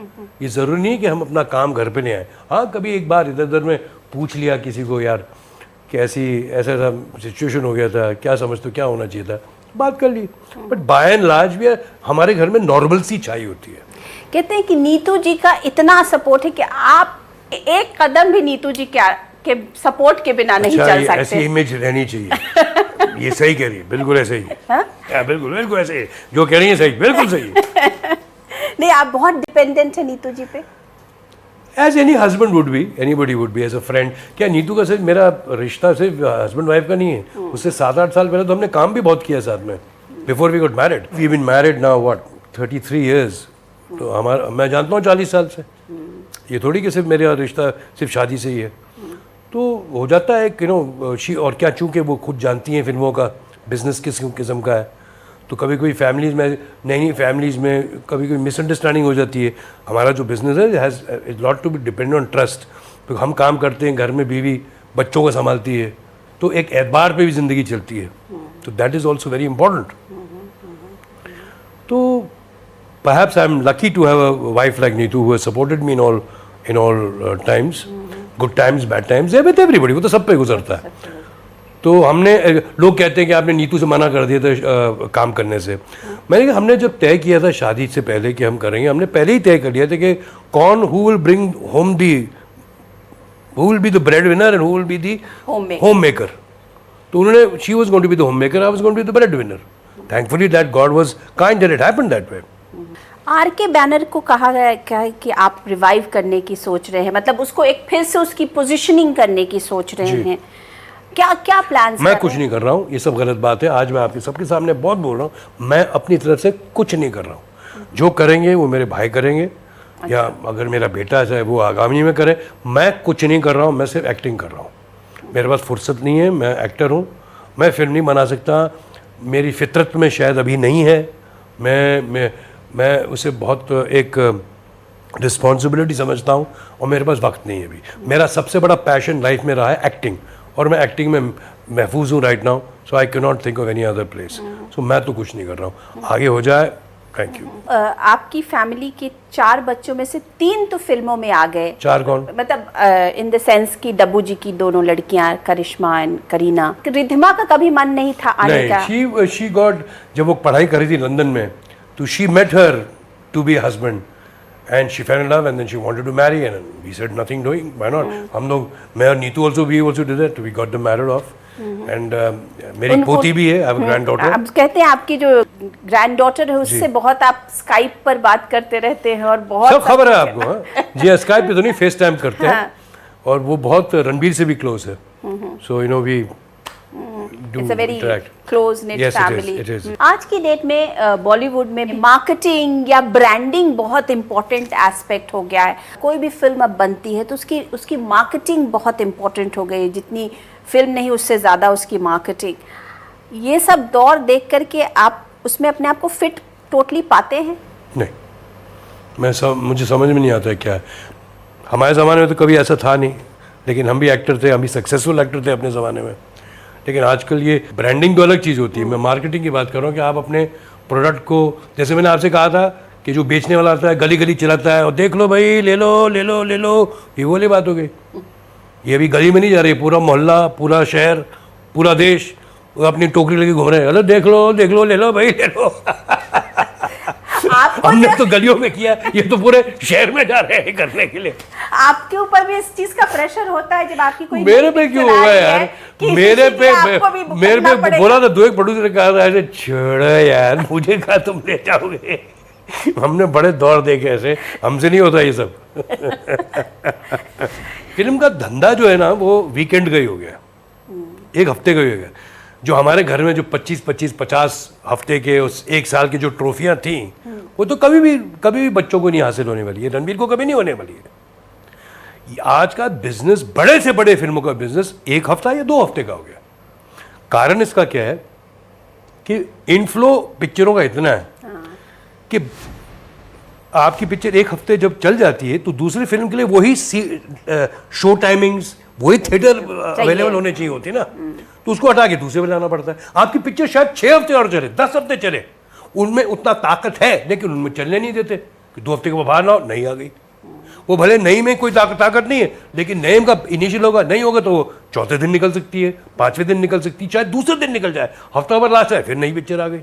ये ज़रूरी नहीं है कि हम अपना काम घर पे ले आए। हाँ, कभी एक बार इधर उधर में पूछ लिया किसी को, यार कि ऐसा सिचुएशन हो गया था, क्या समझते हो क्या होना चाहिए था, बात कर ली। बट बाय एंड लार्ज भी हमारे घर में नॉर्मल सी छाई होती है। कहते हैं कि नीतू जी का इतना सपोर्ट है कि आप एक कदम भी नीतू जी के सपोर्ट के बिना नहीं चल सकते। ऐसी इमेज रहनी चाहिए। ये सही कह रही है, बिल्कुल ऐसे ही। बिल्कुल ऐसे ही जो कह रही है, सही, बिल्कुल सही। नहीं, आप बहुत डिपेंडेंट है नीतू जी पे। As any husband would be, anybody would be, as a friend. क्या नीतू का सिर्फ मेरा रिश्ता सिर्फ हस्बैंड वाइफ का नहीं है, उससे 7-8 साल पहले तो हमने काम भी बहुत किया साथ में, before we got married. We been married now what 33 years, तो मैं जानता हूँ 40 साल से। ये थोड़ी कि सिर्फ मेरा रिश्ता सिर्फ शादी से ही है। तो हो जाता है कि और क्या, चूँकि वो खुद जानती हैं फिल्मों का बिजनेस किस किस्म का है, तो कभी कोई फैमिलीज़ में, नई फैमिलीज़ में कभी कोई मिसअंडरस्टैंडिंग हो जाती है। हमारा जो बिज़नेस है has is lot to be depend on trust. तो हम काम करते हैं, घर में बीवी बच्चों को संभालती है, तो एक एतबार पे भी ज़िंदगी चलती है, तो that is also very important. तो perhaps I'm lucky to have a wife like Neetu who has supported me in all times, good times, bad times, with everybody। वो तो सब पे गुजरता है। तो हमने, लोग कहते हैं कि आपने नीतू से मना कर दिया था काम करने से। मैंने कहा हमने जब तय किया था शादी से पहले कि हम करेंगे, हमने पहले ही तय कर लिया था कि कौन who will be the breadwinner and who will be the homemaker। तो उन्होंने, she was going to be the homemaker, I was going to be the breadwinner। Thankfully that God was kind that it happened that way। RK. Banner को कहा गया है कि आप revive करने की सोच रहे हैं, मतलब उसको एक फिर से उसकी पोजीशनिंग करने की सोच रहे हैं, क्या क्या प्लान्स? मैं कुछ नहीं कर रहा हूँ, ये सब गलत बात है। आज मैं आपके सबके सामने बहुत बोल रहा हूँ, मैं अपनी तरफ से कुछ नहीं कर रहा हूँ। जो करेंगे वो मेरे भाई करेंगे, या अगर मेरा बेटा है वो आगामी में करे। मैं कुछ नहीं कर रहा हूँ, मैं सिर्फ एक्टिंग कर रहा हूँ। मेरे पास फुर्सत नहीं है, मैं एक्टर हूँ, मैं फिल्म नहीं बना सकता, मेरी फितरत में शायद अभी नहीं है। मैं उसे बहुत एक रिस्पॉन्सिबिलिटी समझता हूँ, और मेरे पास वक्त नहीं है अभी। मेरा सबसे बड़ा पैशन लाइफ में रहा है एक्टिंग, और मैं एक्टिंग में महफूज हूँ right now, so I can not think of any other place. So मैं तो कुछ नहीं कर रहा हूँ, आगे हो जाए। Thank you. आपकी फैमिली के 4 बच्चों में से 3 तो फिल्मों में आ गए। 4 कौन? मतलब इन द सेंस कि डब्बू जी की दोनों लड़कियां, करिश्मा एंड करीना। रिद्धिमा का कभी मन नहीं था आने का? शी गॉट, जब वो पढ़ाई करी थी लंदन में, तो she met her to be a husband and she fell in love and then she wanted to marry and we said nothing doing, why not? हम लोग, मैं और Neetu also, we also did that, we got them married off। And मेरी पोती भी है, grand daughter. आप कहते हैं आपकी जो ग्रैंड डॉटर है उससे बहुत आप स्काइप पर बात करते रहते हैं और बहुत सब खबर है आपको। हाँ जी, स्काइप पे तो नहीं, फेस टाइम करते हैं। और वो बहुत रणबीर से भी क्लोज है, so you know we it's a very close knit Yes, it is, family. it is. आज की डेट में बॉलीवुड में मार्केटिंग या ब्रांडिंग बहुत इंपॉर्टेंट एस्पेक्ट हो गया है। कोई भी फिल्म अब बनती है तो उसकी मार्केटिंग बहुत इंपॉर्टेंट हो गई है, जितनी फिल्म नहीं उससे ज़्यादा उसकी मार्केटिंग। ये सब दौर देख करके आप उसमें अपने आप को फिट टोटली पाते हैं? नहीं, मुझे समझ में नहीं आता है क्या है। हमारे ज़माने में तो कभी ऐसा था नहीं, लेकिन हम भी एक्टर थे, हम भी सक्सेसफुल एक्टर थे अपने ज़माने में। लेकिन आजकल ये ब्रांडिंग तो अलग चीज़ होती है। मैं मार्केटिंग की बात कर रहा हूँ कि आप अपने प्रोडक्ट को, जैसे मैंने आपसे कहा था कि जो बेचने वाला आता है गली गली चिल्लाता है और देख लो भाई, ले लो ले लो ले लो, ये वाली बात हो गई। ये अभी गली में नहीं जा रही, पूरा मोहल्ला, पूरा शहर, पूरा देश वो अपनी टोकरी लेके घूम रहे हैं, हेलो देख लो ले लो भाई ले लो। हमने तो गलियों में किया, ये तो पूरे शहर में जा रहे हैं करने के लिए। आपके ऊपर भी इस चीज का प्रेशर होता है जब आपकी कोई मेरे पे क्यों होगा यार? मेरे पे बोला था, दो एक प्रोड्यूसर ने कहा था ऐसे, छोड़ो यार मुझे कहा तुम ले जाओगे। हमने बड़े दौर देखे ऐसे, हमसे नहीं होता ये सब। फिल्म का धंधा जो है ना वो वीकेंड का ही हो गया, एक हफ्ते का ही हो गया। जो हमारे घर में जो 25-50 हफ्ते के उस एक साल की जो ट्रॉफियां थी, वो तो कभी भी बच्चों को नहीं हासिल होने वाली है, रणबीर को कभी नहीं होने वाली है। आज का बिजनेस, बड़े से बड़े फिल्मों का बिजनेस एक हफ्ता या 2 हफ्ते का हो गया। कारण इसका क्या है कि इनफ्लो पिक्चरों का इतना है कि आपकी पिक्चर एक हफ्ते जब चल जाती है तो दूसरी फिल्म के लिए वही शो टाइमिंग्स, वही थिएटर अवेलेबल होने चाहिए होती है ना, तो उसको हटा के दूसरे पे लाना पड़ता है। आपकी पिक्चर शायद 6 हफ्ते और चले, 10 हफ्ते चले, उनमें उतना ताकत है लेकिन उनमें चलने नहीं देते कि 2 हफ्ते के बाद बाहर ना हो, नहीं आ गई। वो भले नई में कोई ताकत नहीं है, लेकिन नए का इनिशियल होगा, नहीं होगा तो वो चौथे दिन निकल सकती है, 5वें दिन निकल सकती है, चाहे दूसरे दिन निकल जाए, हफ्ता भर लास्ट है फिर नई पिक्चर आ गई।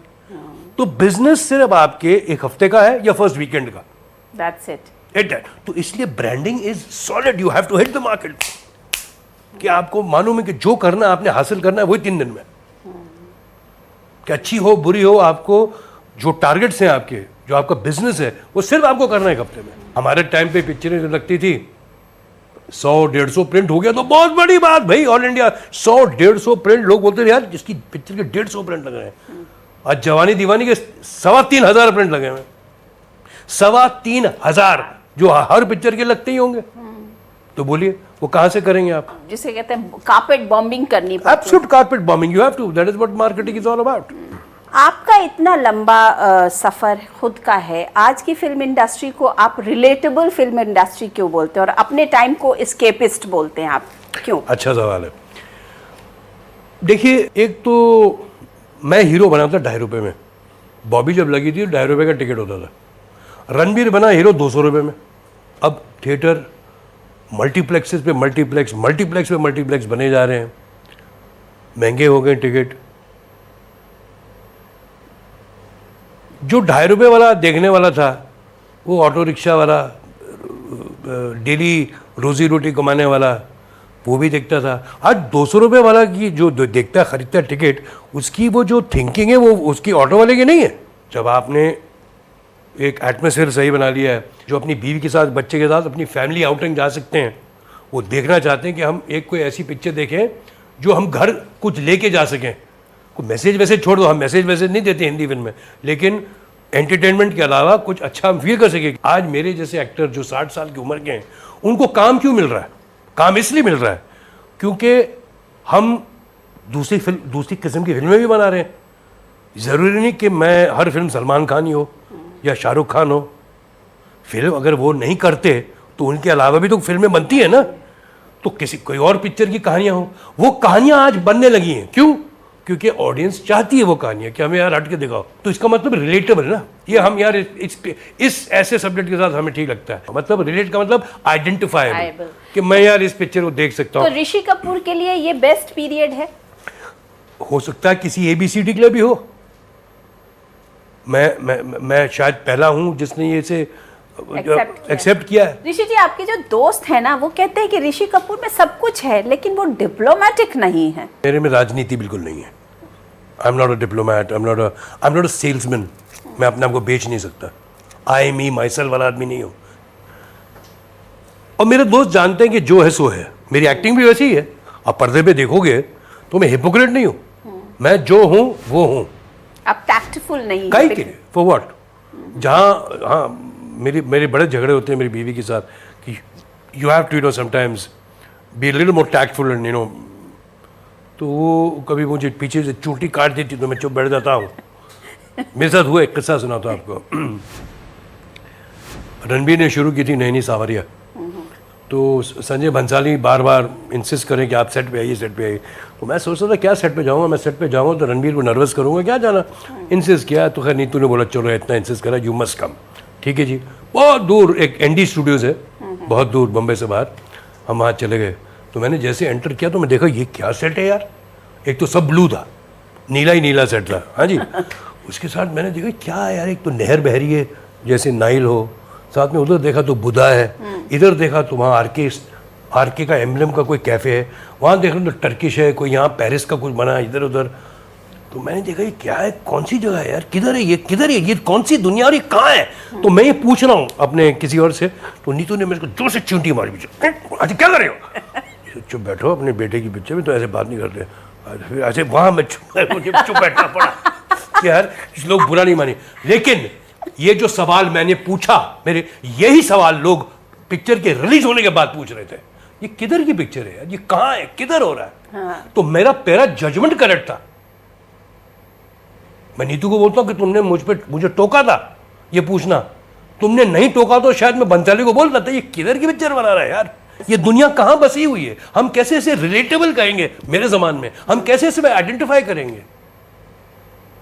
तो बिजनेस सिर्फ आपके एक हफ्ते का है या फर्स्ट वीकेंड का, दैट्स इट। तो इसलिए branding is solid, you have to hit the market. कि आपको मालूम है कि जो करना आपने हासिल करना है वही 3 दिन में, कि अच्छी हो बुरी हो, आपको जो टारगेट्स हैं आपके, जो आपका बिजनेस है, वो सिर्फ आपको करना है एक हफ्ते में। हमारे टाइम पे पिक्चरें लगती थी 100-150 प्रिंट हो गया तो बहुत बड़ी बात भाई, ऑल इंडिया 100-150 प्रिंट, लोग बोलते थे यार जिसकी पिक्चर के 150 प्रिंट लग रहे हैं। आज जवानी दीवानी के 3,500 प्रिंट लगे हुए, 3,500 जो हर पिक्चर के लगते ही होंगे। तो बोलिए वो कहां से करेंगे आप? जिसे कहते हैं कारपेट बॉम्बिंग करनी पड़ती है। Absolute carpet bombing, you have to, that is what marketing is all about. आपका इतना लंबा सफर खुद का है, आज की फिल्म इंडस्ट्री को आप रिलेटेबल फिल्म इंडस्ट्री क्यों बोलते हैं और अपने टाइम को एस्केपिस्ट बोलते हैं आप, क्यों? अच्छा सवाल है। देखिए, एक तो मैं हीरो बना था 2.5 रुपये में, बॉबी जब लगी थी 2.5 रुपये का टिकट होता था। रणबीर बना हीरो 200 रुपये में। अब थिएटर मल्टीप्लेक्सेस पे मल्टीप्लेक्स बने जा रहे हैं, महंगे हो गए टिकट। जो 2.5 रुपये वाला देखने वाला था, वो ऑटो रिक्शा वाला, डेली रोजी रोटी कमाने वाला, वो भी देखता था। आज 200 रुपये वाला की जो देखता खरीदता टिकट, उसकी वो जो थिंकिंग है वो उसकी ऑटो वाले की नहीं है। जब आपने एक एटमॉस्फेयर सही बना लिया है, जो अपनी बीवी के साथ, बच्चे के साथ अपनी फैमिली आउटिंग जा सकते हैं, वो देखना चाहते हैं कि हम एक कोई ऐसी पिक्चर देखें जो हम घर कुछ लेके जा सकें। कोई मैसेज वैसेज छोड़ दो, हम मैसेज वैसेज नहीं देते हिंदी फिल्म में, लेकिन एंटरटेनमेंट के अलावा कुछ अच्छा हम फील कर सकें। आज मेरे जैसे एक्टर जो 60 साल की उम्र के हैं, उनको काम क्यों मिल रहा है? काम इसलिए मिल रहा है क्योंकि हम दूसरी किस्म की फिल्में भी बना रहे हैं। ज़रूरी नहीं कि मैं हर फिल्म सलमान खान ही हो या शाहरुख खान हो। फिल्म अगर वो नहीं करते तो उनके अलावा भी तो फिल्में बनती है ना, तो किसी कोई और पिक्चर की कहानियां हो, वो कहानियां आज बनने लगी हैं। क्यों? क्योंकि ऑडियंस चाहती है वो कहानियां कि हमें यार हट के दिखाओ। तो इसका मतलब रिलेटेबल है ना, ये हम यार इस ऐसे सब्जेक्ट के साथ हमें ठीक लगता है। मतलब रिलेट का मतलब आइडेंटिफाइबल, कि मैं यार इस पिक्चर को देख सकता हूँ। तो ऋषि कपूर के लिए ये बेस्ट पीरियड है? हो सकता है किसी ABCD के लिए भी हो। मैं शायद पहला हूँ जिसने ये से एक्सेप्ट किया है। ऋषि जी, आपके जो दोस्त हैं ना, वो कहते हैं कि ऋषि कपूर में सब कुछ है लेकिन वो डिप्लोमेटिक नहीं है। मेरे में राजनीति बिल्कुल नहीं है। I am not a diplomat, I am not a salesman. मैं अपने आप को बेच नहीं सकता। आई मी माई सेल्फ वाला आदमी नहीं हूँ। और मेरे दोस्त जानते हैं कि जो है सो है। मेरी एक्टिंग भी वैसी ही है। आप पर्दे पे देखोगे तो मैं हिपोक्रेट नहीं हूँ। मैं जो हूँ वो हूँ। आप टैक्टफुल नहीं काहे के फॉर व्हाट? जहाँ हाँ मेरे बड़े झगड़े होते हैं मेरी बीवी के साथ कि you have to sometimes be little more tactful and तो वो कभी मुझे पीछे से चूंटी काट देती तो मैं चुप बैठ जाता हूँ। मेरे साथ हुआ एक किस्सा सुनाता हूँ आपको। रणबीर ने शुरू की थी नई नई सावरिया, तो संजय भंसाली बार बार इंसिस्ट करें कि आप सेट पे आइए, सेट पे आइए। तो मैं सोचता था क्या सेट पे जाऊँगा, मैं सेट पे जाऊँगा तो रणबीर को नर्वस करूँगा, क्या जाना। इंसिस्ट किया तो खैर नीतू ने बोला चलो इतना इंसिस्ट करा, यू मस्ट कम। ठीक है जी। बहुत दूर एक एनडी स्टूडियोज़ है, बहुत दूर बम्बई से बाहर। हम वहाँ चले गए। तो मैंने जैसे एंटर किया तो मैं देखा ये क्या सेट है यार। एक तो सब ब्लू था, नीला ही नीला सेट था। हाँ जी। उसके साथ मैंने देखा क्या है यार, एक तो नहर बह रही है जैसे नाइल हो, साथ में उधर देखा तो बुधा है, इधर देखा तो वहाँ आरके का एम्बलम का कोई कैफ़े है, वहाँ देखा तो टर्किश है, कोई यहाँ पेरिस का कुछ बना है इधर उधर। तो मैंने देखा ये क्या है, कौन सी जगह है यार, किधर है ये, किधर है ये, कौन सी दुनिया और ये कहाँ है। तो मैं ये पूछ रहा हूँ अपने किसी और से, तो नीतू ने मेरे को जोर से चींटी मारी पीछे। अच्छा क्या कर रहे हो? चुप बैठो, अपने बेटे की पिक्चर में तो ऐसे बात नहीं करते। ऐसे वहाँ मैं चुप बैठना पड़ा कि यार लोग बुरा नहीं माने। लेकिन ये जो सवाल मैंने पूछा, मेरे यही सवाल लोग पिक्चर के रिलीज होने के बाद पूछ रहे थे, ये किधर की पिक्चर है यार, ये कहाँ है, किधर हो रहा है। हाँ। तो मेरा जजमेंट करेक्ट था। मैं नीतू को बोलता हूँ कि तुमने मुझे टोका था ये पूछना, तुमने नहीं टोका तो शायद मैं बंसाली को बोल रहा था ये किधर की पिक्चर बना रहा है यार, ये दुनिया कहाँ बसी हुई है, हम कैसे इसे रिलेटेबल कहेंगे मेरे जमान में, हम कैसे इसे आइडेंटिफाई करेंगे।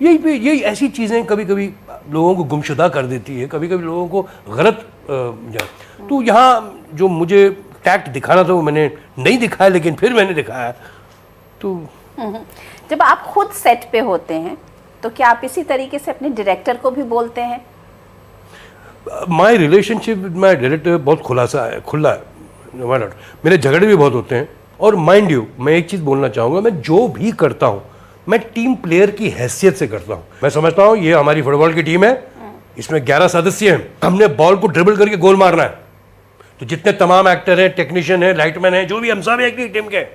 यही ऐसी चीज़ें कभी कभी लोगों को गुमशुदा कर देती है, कभी कभी लोगों को गलत तो यहाँ जो मुझे टैक्ट दिखाना था वो मैंने नहीं दिखाया, लेकिन फिर मैंने दिखाया। तो जब आप खुद सेट पे होते हैं तो क्या आप इसी तरीके से अपने डायरेक्टर को भी बोलते हैं? My relationship with my director बहुत खुला है। मेरे झगड़े भी बहुत होते हैं। और माइंड यू, मैं एक चीज़ बोलना चाहूँगा, मैं जो भी करता हूँ मैं टीम प्लेयर की हैसियत से करता हूँ। मैं समझता हूँ ये हमारी फुटबॉल की टीम है, इसमें 11 सदस्य हैं, हमने बॉल को ड्रिबल करके गोल मारना है। तो जितने तमाम एक्टर हैं, टेक्नीशियन हैं, लाइटमैन हैं, जो भी, हम सब एक ही टीम के,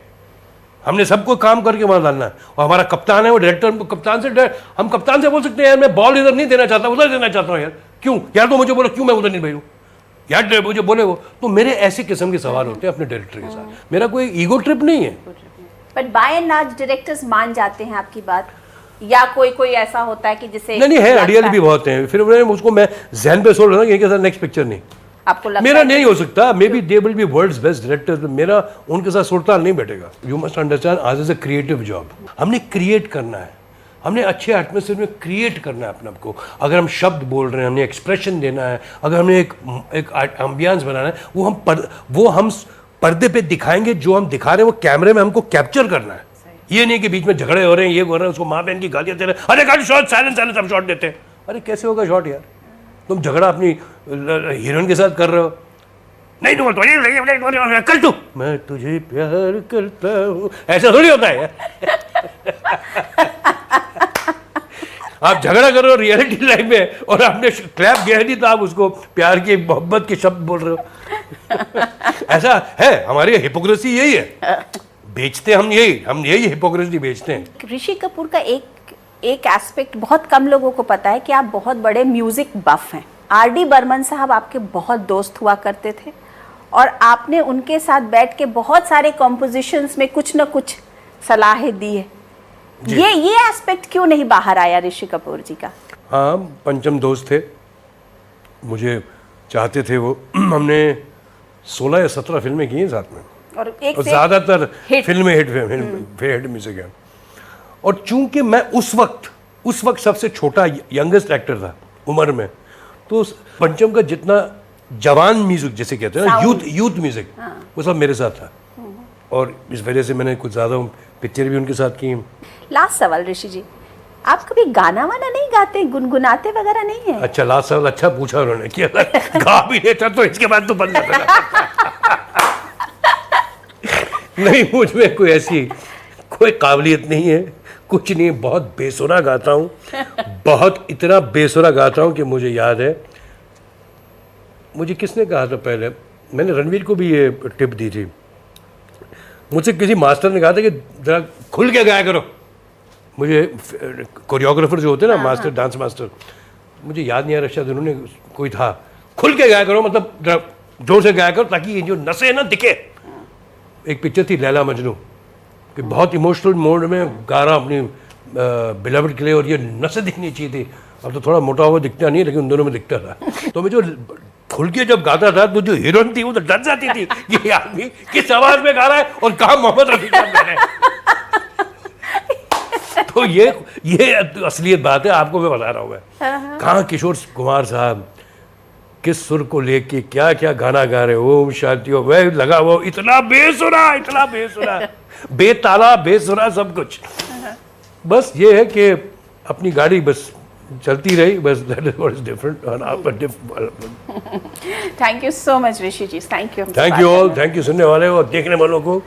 हमने सबको काम करके वहाँ डालना है। और हमारा कप्तान है वो डायरेक्टर, हम कप्तान से बोल सकते हैं यार मैं बॉल इधर नहीं देना चाहता, उधर देना चाहता हूँ यार, क्यों यार, तो मुझे बोलो क्यों मैं उधर नहीं भेजूँ यार, मुझे बोले वो। तो मेरे ऐसे किस्म के सवाल होते हैं अपने डायरेक्टर के साथ। मेरा कोई ईगो ट्रिप नहीं है। But by and large directors मान जाते हैं आपकी बात, या कोई ऐसा होता है कि जिसे नहीं है, अड़ियल भी बहुत हैं। फिर उसको मैं जहन पे सोच रहा था कि साथ नेक्स्ट पिक्चर नहीं, आपको लगता मेरा नहीं हो सकता। Maybe they will be world's best director, मेरा उनके साथ सुरताल नहीं बैठेगा। You must understand ours is a creative job, हमने क्रिएट करना है, हमने अच्छे एटमॉस्फेयर में क्रिएट करना है अपने आप को। अगर हम शब्द बोल रहे हैं, हमने एक्सप्रेशन देना है, अगर हमने एक एम्बियंस बनाना है, वो हम पर्दे पे दिखाएंगे। जो हम दिखा रहे हैं वो कैमरे में हमको कैप्चर करना है। ये नहीं कि बीच में झगड़े हो रहे हैं, ये हो रहे हैं, उसको माँ बहन की गालियाँ दे रहे हैं, अरे गाली शॉट, साइलेंस हम शॉट देते हैं। अरे कैसे होगा शॉट यार, तुम झगड़ा अपनी हीरोइन के साथ कर रहे हो, नहीं तुम तो कल तू मैं तुझे प्यार करता हूँ, ऐसा थोड़ी होता है यार। आप झगड़ा कर रहे हो रियलिटी लाइफ में और आपने क्लैप गया नहीं तो आप उसको प्यार की मोहब्बत के शब्द बोल रहे हो। ऐसा है, हमारी हिपोक्रेसी यही है, बेचते हम यही हिपोक्रेसी बेचते हैं। ऋषि कपूर का एक एस्पेक्ट बहुत कम लोगों को पता है कि आप बहुत बड़े म्यूजिक बफ हैं। आर.डी. बर्मन साहब आपके बहुत दोस्त हुआ करते थे और आपने उनके साथ बैठ के बहुत सारे कॉम्पोजिशंस में कुछ न कुछ सलाहें दी है। ये एस्पेक्ट क्यों नहीं बाहर आया ऋषि कपूर जी का? हाँ, पंचम दोस्त थे, मुझे चाहते थे वो। हमने 16 या 17 फिल्में की हैं साथ में और ज़्यादातर फिल्में हिट म्यूजिक है। और चूंकि मैं उस वक्त सबसे छोटा यंगेस्ट एक्टर था उम्र में, तो पंचम का जितना जवान म्यूजिक जिसे कहते हैं ना, यूथ म्यूजिक, वो सब मेरे साथ था। और इस वजह से मैंने कुछ ज़्यादा पिक्चर भी उनके साथ की। लास्ट सवाल ऋषि जी, आप कभी गाना वाना नहीं गाते, गुनगुनाते वगैरह नहीं है? अच्छा, लास्ट सवाल अच्छा पूछा उन्होंने कि अगर गा भी लेता तो इसके बाद तो बंद कर देना। नहीं, मुझ में कोई ऐसी कोई काबिलियत नहीं है, कुछ नहीं। बहुत बेसुरा गाता हूँ, बहुत इतना बेसुरा गाता हूँ कि मुझे याद है, मुझे किसने कहा था पहले, मैंने रणवीर को भी ये टिप दी थी। मुझसे किसी मास्टर ने कहा था कि ज़रा खुल के गाया करो। मुझे कोरियोग्राफर जो होते हैं ना, मास्टर, डांस मास्टर, मुझे याद नहीं आ रहा, शायद उन्होंने कोई था, खुल के गाया करो, मतलब ज़रा जोर से गाया करो ताकि ये जो नसें है ना दिखे। एक पिक्चर थी लैला मजनू, कि बहुत इमोशनल मोड में गा रहा अपनी बिलवड के लिए, और ये नसें दिखनी चाहिए थी। अब तो थोड़ा मोटा हुआ दिखता नहीं, लेकिन उन दोनों में दिखता था। तो मैं जो खुल के जब गाता था तो जो हीरोइन थी वो तो डर जाती थी, ये आदमी किस आवाज में गा रहा है, और कहा मोहम्मद रफी का गाना है। तो ये असलियत बात है, आपको मैं बता रहा हूँ मैं। कहाँ किशोर कुमार साहब किस सुर को लेके क्या क्या गाना गा रहे हो, शांति हो, वह लगा वो इतना बेसुरा बेताला बेसुरा सब कुछ। बस ये है कि अपनी गाड़ी बस चलती रही, बस that is what is different. Thank you so much Rishi ji, thank you all, thank you सुनने वाले और देखने वालों को।